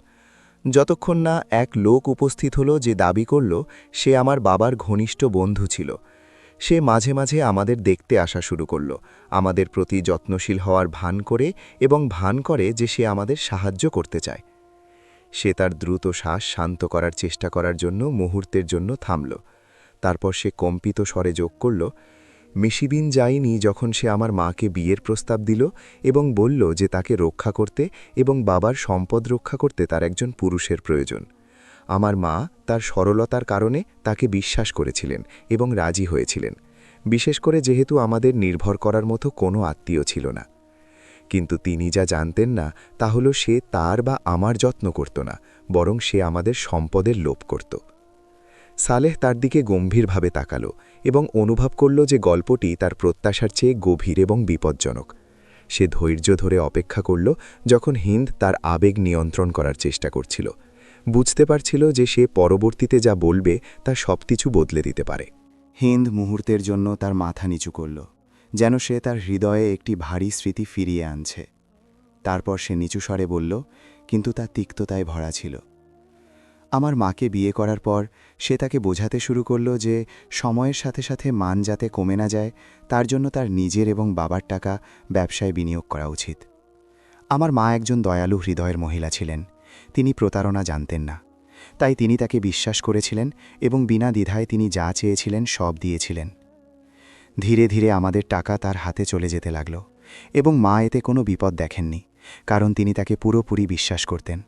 A: যতক্ষণ না এক লোক উপস্থিত হলো যে দাবি করল সে আমার বাবার ঘনিষ্ঠ বন্ধু ছিল। সে মাঝে মাঝে আমাদের দেখতে আসা শুরু করল, আমাদের প্রতি যত্নশীল হওয়ার ভান করে এবং ভান করে যে সে আমাদের সাহায্য করতে চায়। সে তার দ্রুত শ্বাস শান্ত করার চেষ্টা করার জন্য মুহূর্তের জন্য থামল। তারপর সে কম্পিত স্বরে যোগ করল, মিশিদিন যায়নি যখন সে আমার মাকে বিয়ের প্রস্তাব দিল এবং বলল যে তাকে রক্ষা করতে এবং বাবার সম্পদ রক্ষা করতে তার একজন পুরুষের প্রয়োজন। আমার মা তার সরলতার কারণে তাকে বিশ্বাস করেছিলেন এবং রাজি হয়েছিলেন, বিশেষ করে যেহেতু আমাদের নির্ভর করার মতো কোনো আত্মীয় ছিল না। কিন্তু তিনি যা জানতেন না তা হল সে তার বা আমার যত্ন করত না, বরং সে আমাদের সম্পদের লোভ করত। সালেহ তার দিকে গম্ভীরভাবে তাকালো এবং অনুভব করল যে গল্পটি তার প্রত্যাশার চেয়ে গভীর এবং বিপজ্জনক। সে ধৈর্য ধরে অপেক্ষা করল যখন হিন্দ তার আবেগ নিয়ন্ত্রণ করার চেষ্টা করছিল। বুঝতে পারছিল যে সে পরবর্তীতে যা বলবে তা সবকিছু বদলে দিতে পারে।
C: হিন্দ মুহূর্তের জন্য তার মাথা নিচু করল, যেন সে তার হৃদয়ে একটি ভারী স্মৃতি ফিরিয়ে আনছে। তারপর সে নিচু স্বরে বলল, কিন্তু তা তিক্ততায় ভরা ছিল। আমার মাকে বিয়ে করার পর সে তাকে বোঝাতে শুরু করল যে সময়ের সাথে সাথে মান যাতে কমে না যায়, তার জন্য তার নিজের এবং বাবার টাকা ব্যবসায় বিনিয়োগ করা উচিত। আমার মা একজন দয়ালু হৃদয়ের মহিলা ছিলেন। তিনি প্রতারণা জানতেন না, তাই তিনি তাকে বিশ্বাস করেছিলেন এবং বিনা দ্বিধায় তিনি যা চেয়েছিলেন সব দিয়েছিলেন। ধীরে ধীরে আমাদের টাকা তার হাতে চলে যেতে লাগল এবং মা এতে কোনো বিপদ দেখেননি, কারণ তিনি তাকে পুরোপুরি বিশ্বাস করতেন।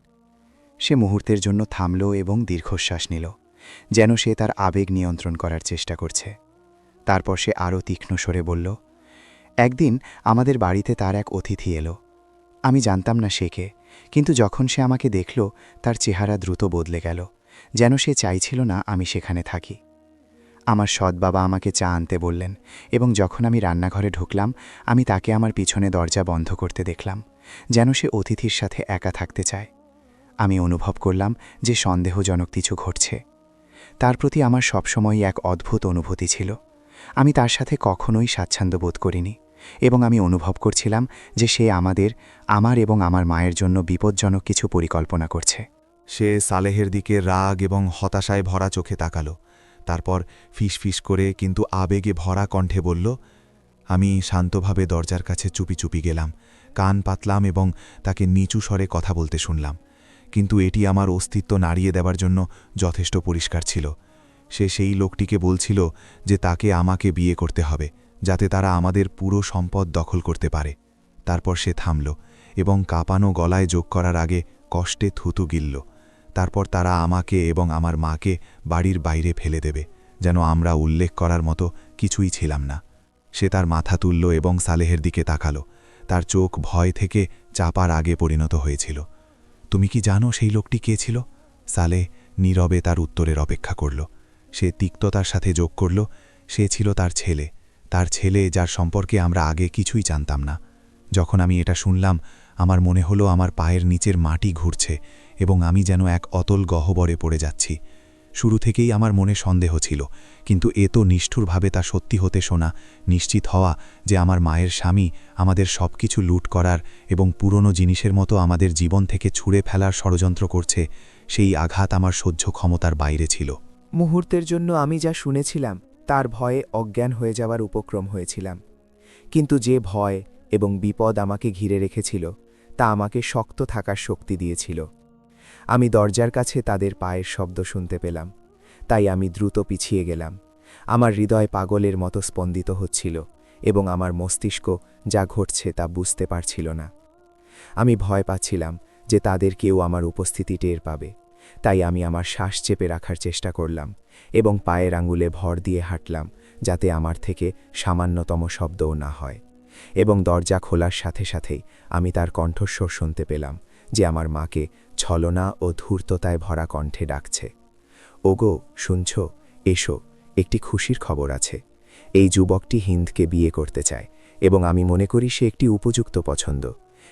C: সে মুহূর্তের জন্য থামল এবং দীর্ঘশ্বাস নিল, যেন সে তার আবেগ নিয়ন্ত্রণ করার চেষ্টা করছে। তারপর সে আরও তীক্ষ্ণ স্বরে বলল, একদিন আমাদের বাড়িতে তার এক অতিথি এলো। আমি জানতাম না সে কে, কিন্তু যখন সে আমাকে দেখল তার চেহারা দ্রুত বদলে গেল, যেন সে চাইছিল না আমি সেখানে থাকি। আমার সৎ বাবা আমাকে চা আনতে বললেন এবং যখন আমি রান্নাঘরে ঢুকলাম আমি তাকে আমার পিছনে দরজা বন্ধ করতে দেখলাম, যেন সে অতিথির সাথে একা থাকতে চায়। আমি অনুভব করলাম যে সন্দেহজনক কিছু ঘটছে। তার প্রতি আমার সবসময়ই এক অদ্ভুত অনুভূতি ছিল। আমি তার সাথে কখনোই স্বাচ্ছন্দ্য বোধ করিনি এবং আমি অনুভব করছিলাম যে সে আমার এবং আমার মায়ের জন্য বিপজ্জনক কিছু পরিকল্পনা করছে।
B: সে সালেহের দিকে রাগ এবং হতাশায় ভরা চোখে তাকালো। তারপর ফিসফিস করে কিন্তু আবেগে ভরা কণ্ঠে বলল, আমি শান্তভাবে দরজার কাছে চুপি চুপি গেলাম, কান পাতলাম এবং তাকে নিচু স্বরে কথা বলতে শুনলাম। কিন্তু এটি আমার অস্তিত্ব নাড়িয়ে দেবার জন্য যথেষ্ট পরিষ্কার ছিল। সে সেই লোকটিকে বলছিল যে তাকে আমাকে বিয়ে করতে হবে, যাতে তারা আমাদের পুরো সম্পদ দখল করতে পারে। তারপর সে থামল এবং কাঁপানো গলায় যোগ করার আগে কষ্টে থুতু গিলল। তারপর তারা আমাকে এবং আমার মাকে বাড়ির বাইরে ফেলে দেবে, যেন আমরা উল্লেখ করার মতো কিছুই ছিলাম না। সে তার মাথা তুলল এবং সালেহের দিকে তাকালো। তার চোখ ভয় থেকে চাপার আগে পরিণত হয়েছিল। তুমি কি জানো সেই লোকটি কে ছিল? সালেহ নীরবে তার উত্তরের অপেক্ষা করল। সে তিক্ততার সাথে যোগ করল, সে ছিল তার ছেলে যার সম্পর্কে আমরা আগে কিছুই জানতাম না। যখন আমি এটা শুনলাম আমার মনে হলো আমার পায়ের নিচের মাটি ঘুরছে এবং আমি যেন এক অতল গহ্বরে পড়ে যাচ্ছি। শুরু থেকেই আমার মনে সন্দেহ ছিল, কিন্তু এত নিষ্ঠুরভাবে তা সত্যি হতে শোনা, নিশ্চিত হওয়া যে আমার মায়ের স্বামী আমাদের সব কিছু লুট করার এবং পুরনো জিনিসের মতো আমাদের জীবন থেকে ছুঁড়ে ফেলার ষড়যন্ত্র করছে, সেই আঘাত আমার সহ্য ক্ষমতার বাইরে ছিল।
F: মুহূর্তের জন্য আমি যা শুনেছিলাম তার ভয়ে অজ্ঞান হয়ে যাওয়ার উপক্রম হয়েছিলাম, কিন্তু যে ভয় এবং বিপদ আমাকে ঘিরে রেখেছিল তা আমাকে শক্ত থাকার শক্তি দিয়েছিল। আমি দরজার কাছে তাদের পায়ের শব্দ শুনতে পেলাম, তাই আমি দ্রুত পিছিয়ে গেলাম। আমার হৃদয় পাগলের মতো স্পন্দিত হচ্ছিল এবং আমার মস্তিষ্ক যা ঘটছে তা বুঝতে পারছিল না। আমি ভয় পাচ্ছিলাম যে তাদের কেউ আমার উপস্থিতি টের পাবে, তাই আমি আমার শ্বাস চেপে রাখার চেষ্টা করলাম এবং পায়ের আঙুলে ভর দিয়ে হাঁটলাম, যাতে আমার থেকে সামান্যতম শব্দও না হয়। এবং দরজা খোলার সাথে সাথেই আমি তার কণ্ঠস্বর শুনতে পেলাম যে আমার মাকে ছলনা ও ধূর্ততায় ভরা কণ্ঠে ডাকছে। ওগো, শুনছ? এসো, একটি খুশির খবর আছে। এই যুবকটি হিন্দকে বিয়ে করতে চায় এবং আমি মনে করি সে একটি উপযুক্ত পছন্দ।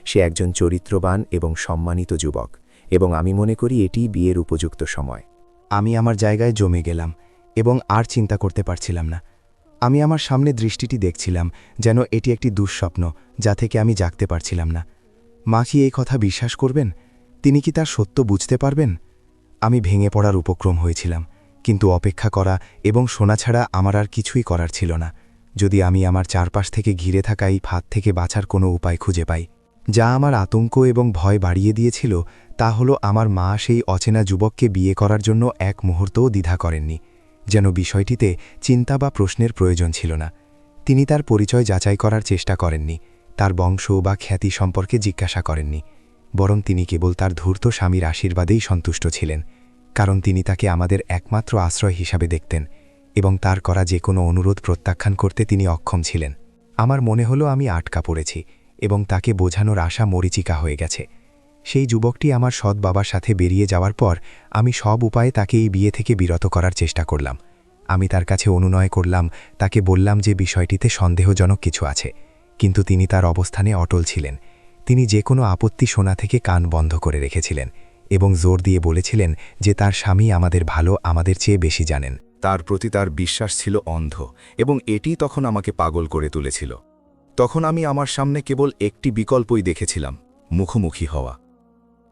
F: সে একজন চরিত্রবান এবং সম্মানিত যুবক এবং আমি মনে করি এটিই বিয়ের উপযুক্ত সময়।
C: আমি আমার জায়গায় জমে গেলাম এবং আর চিন্তা করতে পারছিলাম না। আমি আমার সামনে দৃষ্টিটি দেখছিলাম যেন এটি একটি দুঃস্বপ্ন যা থেকে আমি জাগতে পারছিলাম না। মা কি এই কথা বিশ্বাস করবেন? তিনি কি তার সত্য বুঝতে পারবেন? আমি ভেঙে পড়ার উপক্রম হয়েছিলাম, কিন্তু অপেক্ষা করা এবং শোনা ছাড়া আমার আর কিছুই করার ছিল না, যদি আমি আমার চারপাশ থেকে ঘিরে থাকা এই ফাঁদ থেকে বাঁচার কোনো উপায় খুঁজে পাই। যা আমার আতঙ্ক এবং ভয় বাড়িয়ে দিয়েছিল তা হলো আমার মা সেই অচেনা যুবককে বিয়ে করার জন্য এক মুহূর্তও দ্বিধা করেননি, যেন বিষয়টিতে চিন্তা বা প্রশ্নের প্রয়োজন ছিল না। তিনি তার পরিচয় যাচাই করার চেষ্টা করেননি, তার বংশ বা খ্যাতি সম্পর্কে জিজ্ঞাসা করেননি, বরং তিনি কেবল তার ধূর্ত স্বামীর আশীর্বাদেই সন্তুষ্ট ছিলেন, কারণ তিনি তাকে আমাদের একমাত্র আশ্রয় হিসাবে দেখতেন এবং তার করা যে কোনো অনুরোধ প্রত্যাখ্যান করতে তিনি অক্ষম ছিলেন। আমার মনে হলো আমি আটকা পড়েছি এবং তাকে বোঝানোর আশা মরীচিকা হয়ে গেছে। সেই যুবকটি আমার সৎ বাবার সাথে বেরিয়ে যাওয়ার পর আমি সব উপায়ে তাকে এই বিয়ে থেকে বিরত করার চেষ্টা করলাম। আমি তার কাছে অনুনয় করলাম, তাকে বললাম যে বিষয়টিতে সন্দেহজনক কিছু আছে, কিন্তু তিনি তার অবস্থানে অটল ছিলেন। তিনি যে কোনো আপত্তি শোনা থেকে কান বন্ধ করে রেখেছিলেন এবং জোর দিয়ে বলেছিলেন যে তার স্বামী আমাদের ভালো আমাদের চেয়ে বেশি জানেন।
B: তার প্রতি তার বিশ্বাস ছিল অন্ধ এবং এটি তখন আমাকে পাগল করে তুলেছিল। তখন আমি আমার সামনে কেবল একটি বিকল্পই দেখেছিলাম, মুখোমুখি হওয়া।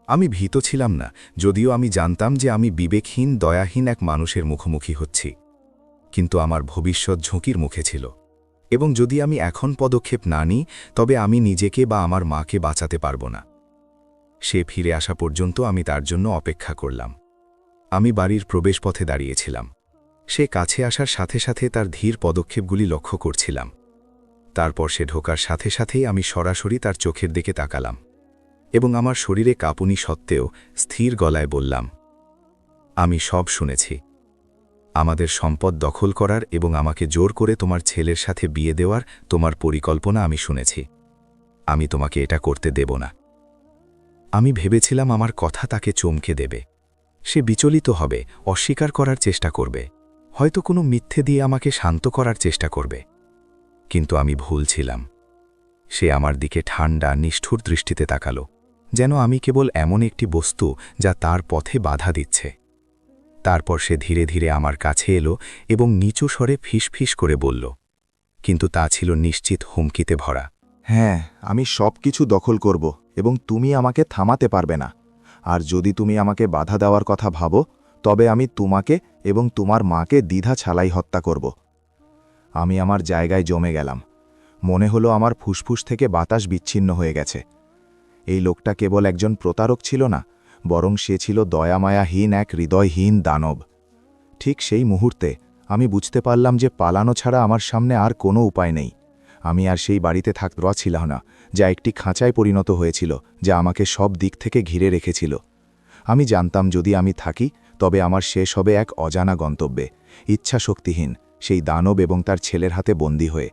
B: আমি ভীত ছিলাম না, যদিও আমি জানতাম যে আমি বিবেকহীন দয়াহীন এক মানুষের মুখোমুখি হচ্ছি, কিন্তু আমার ভবিষ্যৎ ঝুঁকির মুখে ছিল এবং যদি আমি এখন পদক্ষেপ না নিই তবে আমি নিজেকে বা আমার মাকে বাঁচাতে পারব না। সে ফিরে আসা পর্যন্ত আমি তার জন্য অপেক্ষা করলাম। আমি বাড়ির প্রবেশপথে দাঁড়িয়েছিলাম। সে কাছে আসার সাথে সাথে তার ধীর পদক্ষেপগুলি লক্ষ্য করছিলাম। তারপর সে ঢোকার সাথে সাথেই আমি সরাসরি তার চোখের দিকে তাকালাম এবং আমার শরীরে কাঁপুনি সত্ত্বেও স্থির গলায় বললাম, আমি সব শুনেছি। আমাদের সম্পদ দখল করার এবং আমাকে জোর করে তোমার ছেলের সাথে বিয়ে দেওয়ার তোমার পরিকল্পনা আমি শুনেছি। আমি তোমাকে এটা করতে দেব না। আমি ভেবেছিলাম আমার কথা তাকে চমকে দেবে। সে বিচলিত হবে, অস্বীকার করার চেষ্টা করবে, হয়তো কোনো মিথ্যে দিয়ে আমাকে শান্ত করার চেষ্টা করবে। কিন্তু আমি ভুল ছিলাম। সে আমার দিকে ঠান্ডা নিষ্ঠুর দৃষ্টিতে তাকালো, যেন আমি কেবল এমন একটি বস্তু যা তার পথে বাধা দিচ্ছে। তারপর সে ধীরে ধীরে আমার কাছে এলো এবং নিচু স্বরে ফিসফিস করে বলল, কিন্তু তা ছিল নিশ্চিত হুমকিতে ভরা।
C: হ্যাঁ, আমি সব কিছু দখল করব এবং তুমি আমাকে থামাতে পারবে না। আর যদি তুমি আমাকে বাধা দেওয়ার কথা ভাবো তবে আমি তোমাকে এবং তোমার মাকে দ্বিধা ছালাই হত্যা করব। আমি আমার জায়গায় জমে গেলাম। মনে হলো আমার ফুসফুস থেকে বাতাস বিচ্ছিন্ন হয়ে গেছে। এই লোকটা কেবল একজন প্রতারক ছিল না, বরং সে ছিল দয়ামায়াহীন এক হৃদয়হীন দানব। ঠিক সেই মুহূর্তে আমি বুঝতে পারলাম যে পালানো ছাড়া আমার সামনে আর কোনো উপায় নেই। আমি আর সেই বাড়িতে থাকতে ছিলাম না, যা একটি খাঁচায় পরিণত হয়েছিল, যা আমাকে সব দিক থেকে ঘিরে রেখেছিল। আমি জানতাম যদি আমি থাকি তবে আমার শেষ হবে এক অজানা গন্তব্যে, ইচ্ছাশক্তিহীন সেই দানব এবং তার ছেলের হাতে বন্দী হয়ে।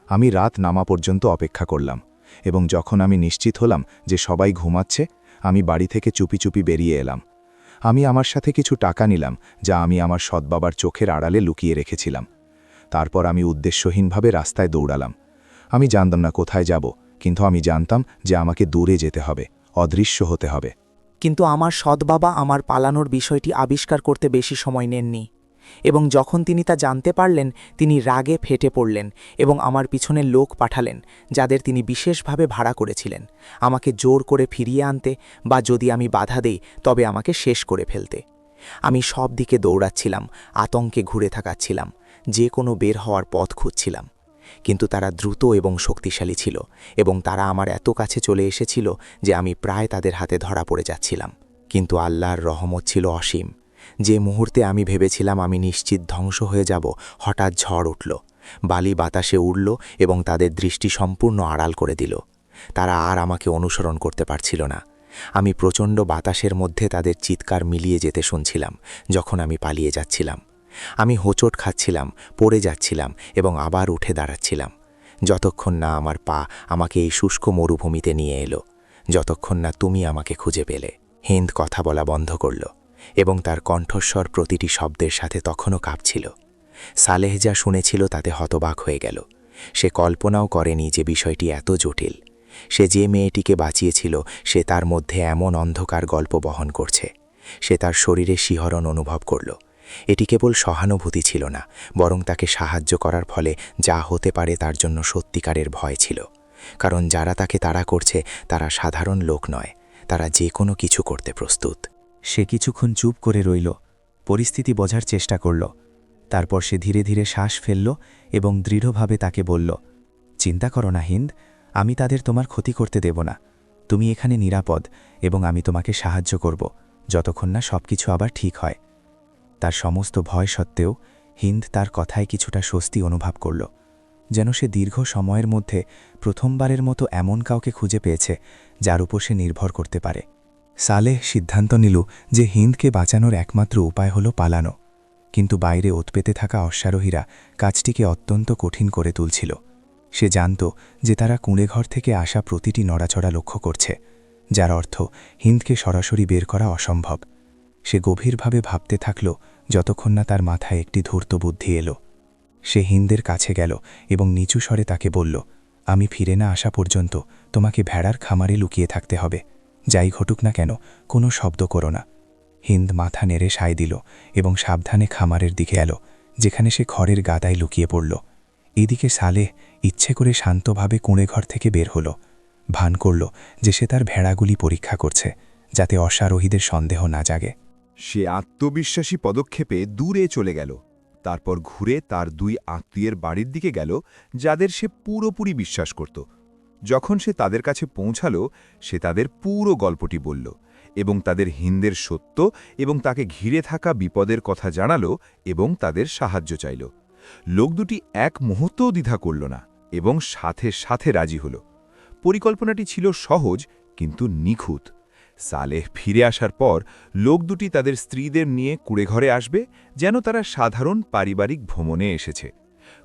C: আমি রাত নামা পর্যন্ত অপেক্ষা করলাম এবং যখন আমি নিশ্চিত হলাম যে সবাই ঘুমাচ্ছে, আমি বাড়ি থেকে চুপি চুপি বেরিয়ে এলাম। আমি আমার সাথে কিছু টাকা নিলাম, যা আমি আমার সৎবাবার চোখের আড়ালে লুকিয়ে রেখেছিলাম। তারপর আমি উদ্দেশ্যহীনভাবে রাস্তায় দৌড়ালাম। আমি জানতাম না কোথায় যাব, কিন্তু আমি জানতাম যে আমাকে দূরে যেতে হবে, অদৃশ্য হতে হবে।
F: কিন্তু আমার সৎ বাবা আমার পালানোর বিষয়টি আবিষ্কার করতে বেশি সময় নেননি, এবং যখন তিনি তা জানতে পারলেন তিনি রাগে ফেটে পড়লেন এবং আমার পিছনে লোক পাঠালেন যাদের তিনি বিশেষভাবে ভাড়া করেছিলেন, আমাকে জোর করে ফিরিয়ে আনতে বা যদি আমি বাধা দেই তবে আমাকে শেষ করে ফেলতে। আমি সব দিকে দৌড়াচ্ছিলাম, আতঙ্কে ঘুরে থাকাচ্ছিলাম, যে কোনো বের হওয়ার পথ খুঁজছিলাম। কিন্তু তারা দ্রুত এবং শক্তিশালী ছিল এবং তারা আমার এত কাছে চলে এসেছিল যে আমি প্রায় তাদের হাতে ধরা পড়ে যাচ্ছিলাম। কিন্তু আল্লাহর রহমত ছিল অসীম। যে মুহূর্তে আমি ভেবেছিলাম আমি নিশ্চিত ধ্বংস হয়ে যাব, হঠাৎ ঝড় উঠল, বালি বাতাসে উড়ল এবং তাদের দৃষ্টি সম্পূর্ণ আড়াল করে দিল। তারা আর আমাকে অনুসরণ করতে পারছিল না। আমি প্রচণ্ড বাতাসের মধ্যে তাদের চিৎকার মিলিয়ে যেতে শুনছিলাম যখন আমি পালিয়ে যাচ্ছিলাম। আমি হোঁচট খাচ্ছিলাম, পড়ে যাচ্ছিলাম এবং আবার উঠে দাঁড়াচ্ছিলাম, যতক্ষণ না আমার পা আমাকে এই শুষ্ক মরুভূমিতে নিয়ে এলো, যতক্ষণ না তুমি আমাকে খুঁজে পেলে। হিন্দ কথা বলা বন্ধ করল এবং তার কণ্ঠস্বর প্রতিটি শব্দের সাথে তখনও কাঁপছিল। সালেহ যা শুনেছিল তাতে হতবাক হয়ে গেল। সে কল্পনাও করেনি যে বিষয়টি এত জটিল। সে যে মেয়েটিকে বাঁচিয়েছিল সে তার মধ্যে এমন অন্ধকার গল্প বহন করছে। সে তার শরীরে শিহরণ অনুভব করল। এটি কেবল সহানুভূতি ছিল না, বরং তাকে সাহায্য করার ফলে যা হতে পারে তার জন্য সত্যিকারের ভয় ছিল। কারণ যারা তাকে তাড়া করছে তারা সাধারণ লোক নয়, তারা যে কোনো কিছু করতে প্রস্তুত।
A: সে কিছুক্ষণ চুপ করে রইল, পরিস্থিতি বোঝার চেষ্টা করল। তারপর সে ধীরে ধীরে শ্বাস ফেলল এবং দৃঢ়ভাবে তাকে বলল, চিন্তা করো না হিন্দ, আমি তাদের তোমার ক্ষতি করতে দেব না। তুমি এখানে নিরাপদ এবং আমি তোমাকে সাহায্য করব যতক্ষণ না সবকিছু আবার ঠিক হয়। তার সমস্ত ভয় সত্ত্বেও হিন্দ তার কথায় কিছুটা স্বস্তি অনুভব করল, যেন সে দীর্ঘ সময়ের মধ্যে প্রথমবারের মতো এমন কাউকে খুঁজে পেয়েছে যার উপর সে নির্ভর করতে পারে। সালেহ সিদ্ধান্ত নিল যে হিন্দকে বাঁচানোর একমাত্র উপায় হল পালানো, কিন্তু বাইরে ওৎপেতে থাকা অশ্বারোহীরা কাজটিকে অত্যন্ত কঠিন করে তুলছিল। সে জানত যে তারা কুঁড়েঘর থেকে আসা প্রতিটি নড়াচড়া লক্ষ্য করছে, যার অর্থ হিন্দকে সরাসরি বের করা অসম্ভব। সে গভীরভাবে ভাবতে থাকল যতক্ষণ না তার মাথায় একটি ধূর্ত বুদ্ধি এলো। সে হিন্দের কাছে গেল এবং নিচু স্বরে তাকে বলল, আমি ফিরে না আসা পর্যন্ত তোমাকে ভেড়ার খামারে লুকিয়ে থাকতে হবে। যাই ঘটুক না কেন, কোনো শব্দ করো না। হিন্দ মাথা নেড়ে সায় দিল এবং সাবধানে খামারের দিকে এলো, যেখানে সে খড়ের গাদায় লুকিয়ে পড়ল। এদিকে সালেহ ইচ্ছে করে শান্তভাবে কুঁড়েঘর থেকে বের হল, ভান করল যে সে তার ভেড়াগুলি পরীক্ষা করছে, যাতে অশ্বারোহীদের সন্দেহ না জাগে।
B: সে আত্মবিশ্বাসী পদক্ষেপে দূরে চলে গেল। তারপর ঘুরে তার 2 আত্মীয়ের বাড়ির দিকে গেল, যাদের সে পুরোপুরি বিশ্বাস করত। যখন সে তাদের কাছে পৌঁছাল, সে তাদের পুরো গল্পটি বলল এবং তাদের হিন্দের সত্য এবং তাকে ঘিরে থাকা বিপদের কথা জানাল এবং তাদের সাহায্য চাইল। লোক দুটি এক মুহূর্তও দ্বিধা করল না এবং সাথে সাথে রাজি হল। পরিকল্পনাটি ছিল সহজ কিন্তু নিখুঁত। সালেহ ফিরে আসার পর লোক দুটি তাদের স্ত্রীদের নিয়ে কুঁড়েঘরে আসবে, যেন তারা সাধারণ পারিবারিক ভ্রমণে এসেছে।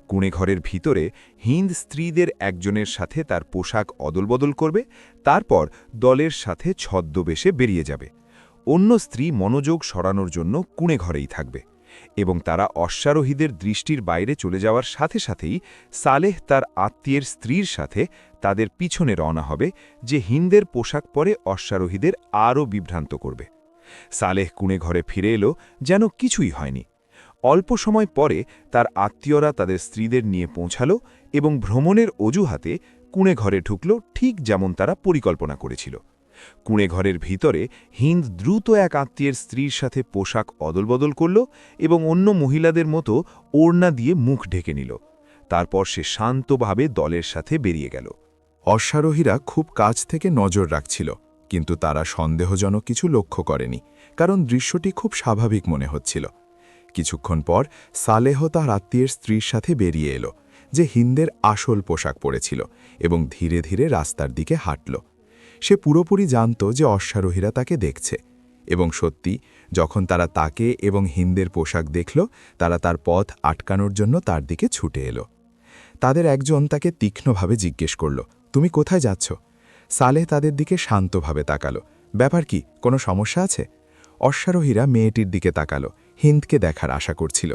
B: কুঁড়েঘরের ভিতরে হিন্দ স্ত্রীদের একজনের সাথে তার পোশাক অদলবদল করবে, তারপর দলের সাথে ছদ্মবেশে বেরিয়ে যাবে। অন্য স্ত্রী মনোযোগ সরানোর জন্য কুঁড়েঘরেই থাকবে এবং তারা অশ্বারোহীদের দৃষ্টির বাইরে চলে যাওয়ার সাথে সাথেই সালেহ তার আত্মীয়ের স্ত্রীর সাথে তাদের পিছনে রওনা হবে, যে হিন্দের পোশাক পরে অশ্বারোহীদের আরও বিভ্রান্ত করবে। সালেহ কুঁড়েঘরে ফিরে এলো যেন কিছুই হয়নি। অল্প সময় পরে তার আত্মীয়রা তাদের স্ত্রীদের নিয়ে পৌঁছাল এবং ভ্রমণের অজুহাতে কুঁড়েঘরে ঢুকল, ঠিক যেমন তারা পরিকল্পনা করেছিল। কুঁড়েঘরের ভিতরে হিন্দ দ্রুত এক আত্মীয়ের স্ত্রীর সাথে পোশাক অদলবদল করল এবং অন্য মহিলাদের মতো ওড়না দিয়ে মুখ ঢেকে নিল। তারপর সে শান্তভাবে দলের সাথে বেরিয়ে গেল। অশ্বারোহীরা খুব কাছ থেকে নজর রাখছিল, কিন্তু তারা সন্দেহজনক কিছু লক্ষ্য করেনি, কারণ দৃশ্যটি খুব স্বাভাবিক মনে হচ্ছিল। কিছুক্ষণ পর সালেহ তার আত্মীয়ের স্ত্রীর সাথে বেরিয়ে এলো, যে হিন্দের আসল পোশাক পরেছিল, এবং ধীরে ধীরে রাস্তার দিকে হাঁটল। সে পুরোপুরি জানত যে অশ্বারোহীরা তাকে দেখছে, এবং সত্যি যখন তারা তাকে এবং হিন্দের পোশাক দেখল, তারা তার পথ আটকানোর জন্য তার দিকে ছুটে এলো। তাদের একজন তাকে তীক্ষ্ণভাবে জিজ্ঞেস করল, তুমি কোথায় যাচ্ছ? সালেহ তাদের দিকে শান্তভাবে তাকালো। ব্যাপার কি, কোনো সমস্যা আছে? অশ্বারোহীরা মেয়েটির দিকে তাকালো, হিন্দকে দেখার আশা করছিল,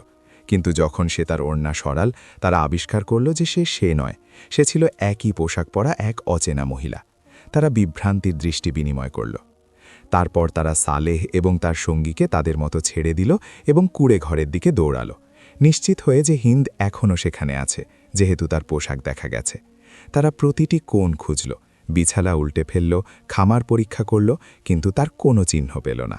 B: কিন্তু যখন সে তার ওড়না সরাল, তারা আবিষ্কার করল যে সে নয়, সে ছিল একই পোশাক পরা এক অচেনা মহিলা। তারা বিভ্রান্তির দৃষ্টি বিনিময় করল। তারপর তারা সালেহ এবং তার সঙ্গীকে তাদের মতো ছেড়ে দিল এবং কুঁড়েঘরের দিকে দৌড়াল, নিশ্চিত হয়ে যে হিন্দ এখনও সেখানে আছে, যেহেতু তার পোশাক দেখা গেছে। তারা প্রতিটি কোণ খুঁজল, বিছানা উল্টে ফেলল, খামার পরীক্ষা করল, কিন্তু তার কোনো চিহ্ন পেল না।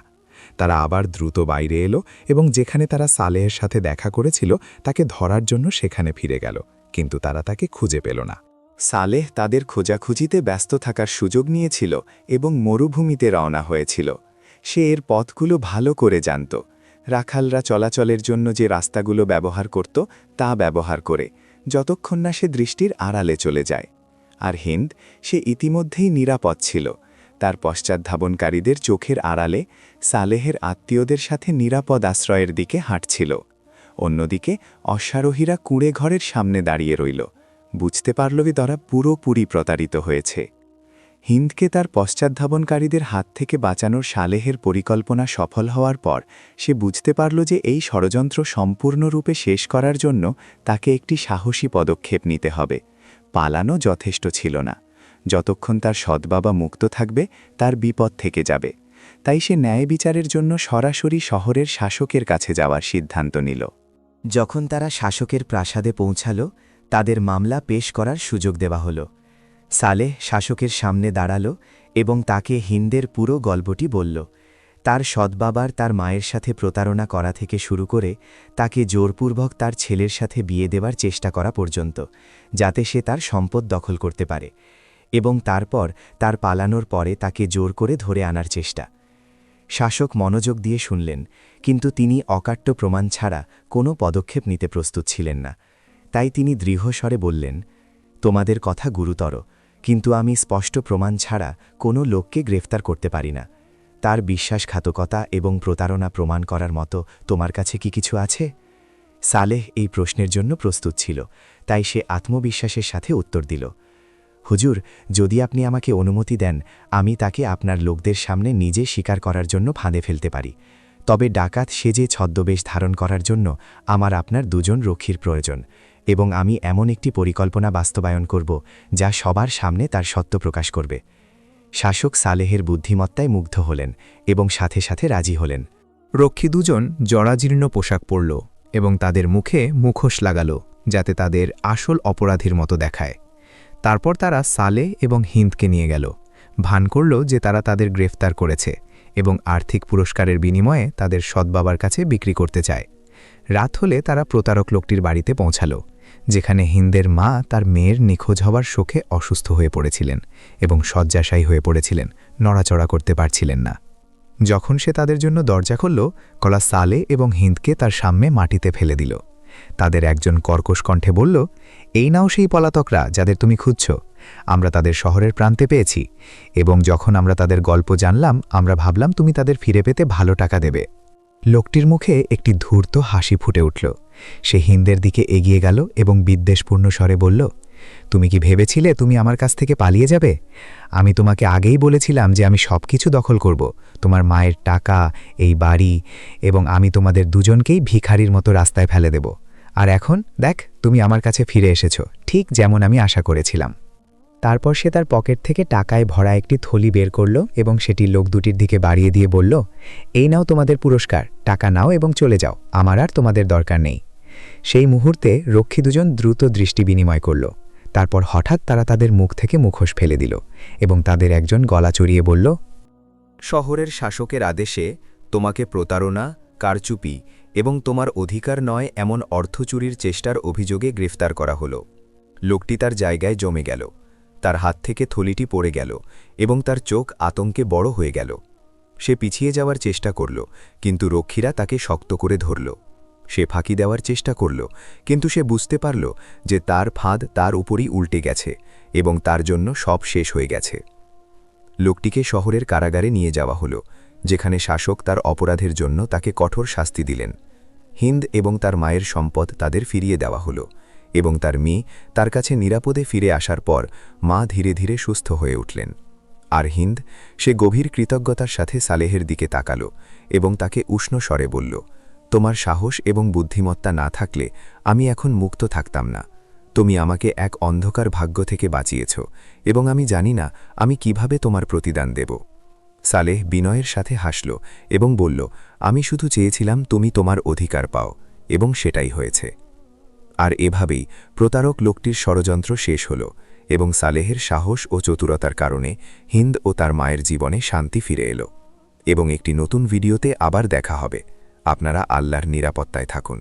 B: তারা আবার দ্রুত বাইরে এলো এবং যেখানে তারা সালেহের সাথে দেখা করেছিল তাকে ধরার জন্য সেখানে ফিরে গেল, কিন্তু তারা তাকে খুঁজে পেল না।
C: সালেহ তাদের খোঁজাখুঁজিতে ব্যস্ত থাকার সুযোগ নিয়েছিল এবং মরুভূমিতে রওনা হয়েছিল। সে এর পথগুলো ভালো করে জানত, রাখালরা চলাচলের জন্য যে রাস্তাগুলো ব্যবহার করত তা ব্যবহার করে, যতক্ষণ না সে দৃষ্টির আড়ালে চলে যায়। আর হিন্দ, সে ইতিমধ্যেই নিরাপদ ছিল। তার পশ্চাৎধাবনকারীদের চোখের আড়ালে সালেহের আত্মীয়দের সাথে নিরাপদ আশ্রয়ের দিকে হাঁটছিল। অন্যদিকে অশ্বারোহীরা কুঁড়েঘরের সামনে দাঁড়িয়ে রইল, বুঝতে পারল যে তারা পুরোপুরি প্রতারিত হয়েছে। হিন্দকে তার পশ্চাৎধাবনকারীদের হাত থেকে বাঁচানোর সালেহের পরিকল্পনা সফল হওয়ার পর সে বুঝতে পারল যে এই ষড়যন্ত্র সম্পূর্ণরূপে শেষ করার জন্য তাকে একটি সাহসী পদক্ষেপ নিতে হবে। পালানো যথেষ্ট ছিল না। যতক্ষণ তার সৎবাবা মুক্ত থাকবে, তার বিপদ থেকে যাবে। তাই সে ন্যায় বিচারের জন্য সরাসরি শহরের শাসকের কাছে যাওয়ার সিদ্ধান্ত নিল।
A: যখন তারা শাসকের প্রাসাদে পৌঁছাল, তাদের মামলা পেশ করার সুযোগ দেওয়া হল। সালেহ শাসকের সামনে দাঁড়াল এবং তাকে হিন্দের পুরো গল্পটি বলল, তার সৎবাবার তার মায়ের সাথে প্রতারণা করা থেকে শুরু করে তাকে জোরপূর্বক তার ছেলের সাথে বিয়ে দেবার চেষ্টা করা পর্যন্ত, যাতে সে তার সম্পদ দখল করতে পারে, এবং তারপর তার পালানোর পরে তাকে জোর করে ধরে আনার চেষ্টা। শাসক মনোযোগ দিয়ে শুনলেন, কিন্তু তিনি অকাট্য প্রমাণ ছাড়া কোনো পদক্ষেপ নিতে প্রস্তুত ছিলেন না। তাই তিনি দৃঢ়স্বরে বললেন, তোমাদের কথা গুরুতর, কিন্তু আমি স্পষ্ট প্রমাণ ছাড়া কোনো লোককে গ্রেফতার করতে পারি না। তার বিশ্বাসঘাতকতা এবং প্রতারণা প্রমাণ করার মতো তোমার কাছে কি কিছু আছে? সালেহ এই প্রশ্নের জন্য প্রস্তুত ছিল, তাই সে আত্মবিশ্বাসের সাথে উত্তর দিল, হুজুর, যদি আপনি আমাকে অনুমতি দেন, আমি তাকে আপনার লোকদের সামনে নিজে স্বীকার করার জন্য ফাঁদে ফেলতে পারি। তবে ডাকাত সেজে ছদ্মবেশ ধারণ করার জন্য আমার আপনার দুজন রক্ষীর প্রয়োজন, এবং আমি এমন একটি পরিকল্পনা বাস্তবায়ন করব যা সবার সামনে তার সত্য প্রকাশ করবে। শাসক সালেহের বুদ্ধিমত্তায় মুগ্ধ হলেন এবং সাথে সাথে রাজি হলেন।
F: রক্ষী দুজন জরাজীর্ণ পোশাক পরল এবং তাদের মুখে মুখোশ লাগাল, যাতে তাদের আসল অপরাধীর মতো দেখায়। তারপর তারা সালেহ এবং হিন্দকে নিয়ে গেল, ভান করল যে তারা তাদের গ্রেফতার করেছে এবং আর্থিক পুরস্কারের বিনিময়ে তাদের সৎবাবার কাছে বিক্রি করতে চায়। রাত হলে তারা প্রতারক লোকটির বাড়িতে পৌঁছাল, যেখানে হিন্দের মা তার মেয়ের নিখোঁজ হবার শোকে অসুস্থ হয়ে পড়েছিলেন এবং শয্যাশায়ী হয়ে পড়েছিলেন, নড়াচড়া করতে পারছিলেন না। যখন সে তাদের জন্য দরজা খুলল, কলা সালেহ এবং হিন্দকে তার সামনে মাটিতে ফেলে দিল। তাদের একজন কর্কশ কণ্ঠে বলল, এই নাও সেই পলাতকরা যাদের তুমি খুঁজছ। আমরা তাদের শহরের প্রান্তে পেয়েছি, এবং যখন আমরা তাদের গল্প জানলাম, আমরা ভাবলাম তুমি তাদের ফিরে পেতে ভালো টাকা দেবে। লোকটির মুখে একটি ধূর্ত হাসি ফুটে উঠল। সে হিন্দের দিকে এগিয়ে গেল এবং বিদ্বেষপূর্ণ স্বরে বলল, তুমি কি ভেবেছিলে তুমি আমার কাছ থেকে পালিয়ে যাবে? আমি তোমাকে আগেই বলেছিলাম যে আমি সব কিছু দখল করব, তোমার মায়ের টাকা, এই বাড়ি, এবং আমি তোমাদের দুজনকেই ভিখারির মতো রাস্তায় ফেলে দেব। আর এখন দেখ, তুমি আমার কাছে ফিরে এসেছো, ঠিক যেমন আমি আশা করেছিলাম। তারপর সে তার পকেট থেকে টাকায় ভরা একটি থলি বের করল এবং সেটি লোক দুটির দিকে বাড়িয়ে দিয়ে বলল, এই নাও তোমাদের পুরস্কার, টাকা নাও এবং চলে যাও, আমার আর তোমাদের দরকার নেই। সেই মুহূর্তে রক্ষী দুজন দ্রুত দৃষ্টি বিনিময় করল। তারপর হঠাৎ তারা তাদের মুখ থেকে মুখোশ ফেলে দিল এবং তাদের একজন গলা চড়িয়ে বলল,
E: শহরের শাসকের আদেশে তোমাকে প্রতারণা, কারচুপি এবং তোমার অধিকার নয় এমন অর্থ চুরির চেষ্টার অভিযোগে গ্রেফতার করা হল। লোকটি তার জায়গায় জমে গেল, তার হাত থেকে থলিটি পড়ে গেল এবং তার চোখ আতঙ্কে বড় হয়ে গেল। সে পিছিয়ে যাওয়ার চেষ্টা করল, কিন্তু রক্ষীরা তাকে শক্ত করে ধরল। সে ফাঁকি দেওয়ার চেষ্টা করল, কিন্তু সে বুঝতে পারল যে তার ফাঁদ তার উপরই উল্টে গেছে এবং তার জন্য সব শেষ হয়ে গেছে। লোকটিকে শহরের কারাগারে নিয়ে যাওয়া হলো, যেখানে শাসক তার অপরাধের জন্য তাকে কঠোর শাস্তি দিলেন। হিন্দ এবং তার মায়ের সম্পদ তাদের ফিরিয়ে দেওয়া হলো, এবং তার মেয়ে তার কাছে নিরাপদে ফিরে আসার পর মা ধীরে ধীরে সুস্থ হয়ে উঠলেন। আর হিন্দ, সে গভীর কৃতজ্ঞতার সাথে সালেহের দিকে তাকাল এবং তাকে উষ্ণ স্বরে বলল, তোমার সাহস এবং বুদ্ধিমত্তা না থাকলে আমি এখন মুক্ত থাকতাম না। তুমি আমাকে এক অন্ধকার ভাগ্য থেকে বাঁচিয়েছ, এবং আমি জানি না আমি কিভাবে তোমার প্রতিদান দেব। সালেহ বিনয়ের সাথে হাসল এবং বলল, আমি শুধু চেয়েছিলাম তুমি তোমার অধিকার পাও, এবং সেটাই হয়েছে। আর এভাবেই প্রতারক লোকটির ষড়যন্ত্র শেষ হল, এবং সালেহের সাহস ও চতুরতার কারণে হিন্দ ও তার মায়ের জীবনে শান্তি ফিরে এলো। এবং একটি নতুন ভিডিওতে আবার দেখা হবে। আপনারা আল্লাহর নিরাপত্তায় থাকুন।